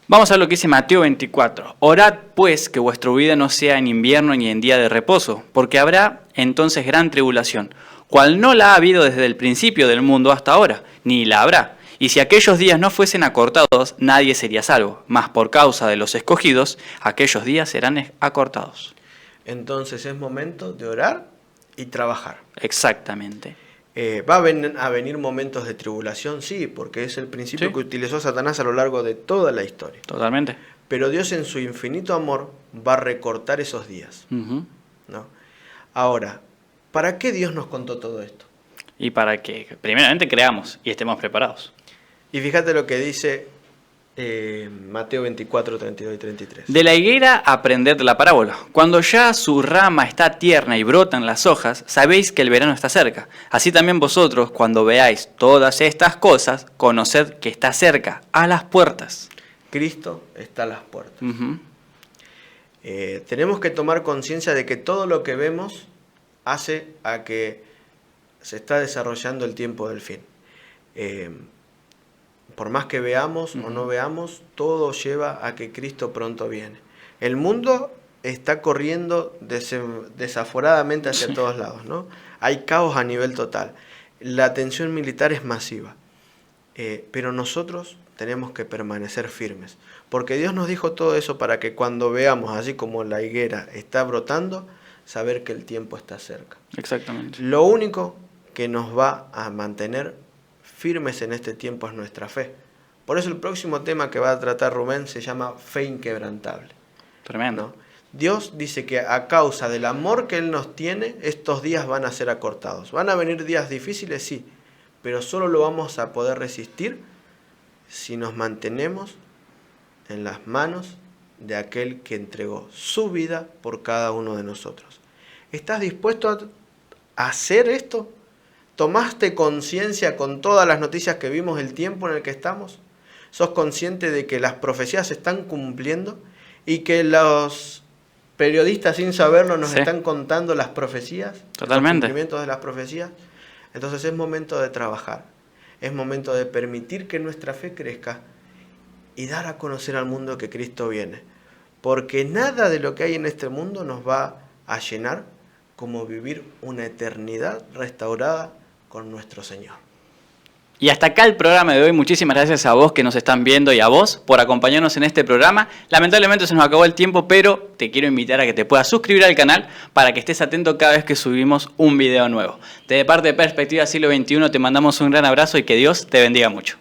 Vamos a lo que dice Mateo 24. Orad pues que vuestra vida no sea en invierno ni en día de reposo, porque habrá entonces gran tribulación, cual no la ha habido desde el principio del mundo hasta ahora, ni la habrá. Y si aquellos días no fuesen acortados, nadie sería salvo, mas por causa de los escogidos, aquellos días serán acortados. Entonces es momento de orar y trabajar. Exactamente. ¿Va a venir momentos de tribulación? Sí, porque es el principio que utilizó Satanás a lo largo de toda la historia. Totalmente. Pero Dios en su infinito amor va a recortar esos días. ¿No? Ahora, ¿para qué Dios nos contó todo esto? Y para que primeramente creamos y estemos preparados. Y fíjate lo que dice Mateo 24, 32 y 33. De la higuera aprended la parábola. Cuando ya su rama está tierna y brotan las hojas, sabéis que el verano está cerca. Así también vosotros, cuando veáis todas estas cosas, conoced que está cerca, a las puertas. Cristo está a las puertas. Tenemos que tomar conciencia de que todo lo que vemos hace a que se está desarrollando el tiempo del fin. Por más que veamos o no veamos, todo lleva a que Cristo pronto viene. El mundo está corriendo desaforadamente hacia todos lados, ¿no? Hay caos a nivel total. La tensión militar es masiva. Pero nosotros tenemos que permanecer firmes. Porque Dios nos dijo todo eso para que cuando veamos, así como la higuera está brotando, saber que el tiempo está cerca. Exactamente. Lo único que nos va a mantener firmes en este tiempo es nuestra fe. Por eso el próximo tema que va a tratar Rubén se llama fe inquebrantable. Tremendo. ¿No? Dios dice que a causa del amor que Él nos tiene, estos días van a ser acortados. ¿Van a venir días difíciles? Sí, pero solo lo vamos a poder resistir si nos mantenemos en las manos de aquel que entregó su vida por cada uno de nosotros. ¿Estás dispuesto a hacer esto? ¿Tomaste conciencia con todas las noticias que vimos, el tiempo en el que estamos? ¿Sos consciente de que las profecías se están cumpliendo y que los periodistas sin saberlo nos están contando las profecías? Totalmente. Los cumplimientos de las profecías. Entonces es momento de trabajar. Es momento de permitir que nuestra fe crezca y dar a conocer al mundo que Cristo viene. Porque nada de lo que hay en este mundo nos va a llenar como vivir una eternidad restaurada con nuestro Señor. Y hasta acá el programa de hoy. Muchísimas gracias a vos que nos están viendo y a vos por acompañarnos en este programa. Lamentablemente se nos acabó el tiempo, pero te quiero invitar a que te puedas suscribir al canal para que estés atento cada vez que subimos un video nuevo. Desde parte de Perspectiva Siglo XXI te mandamos un gran abrazo y que Dios te bendiga mucho.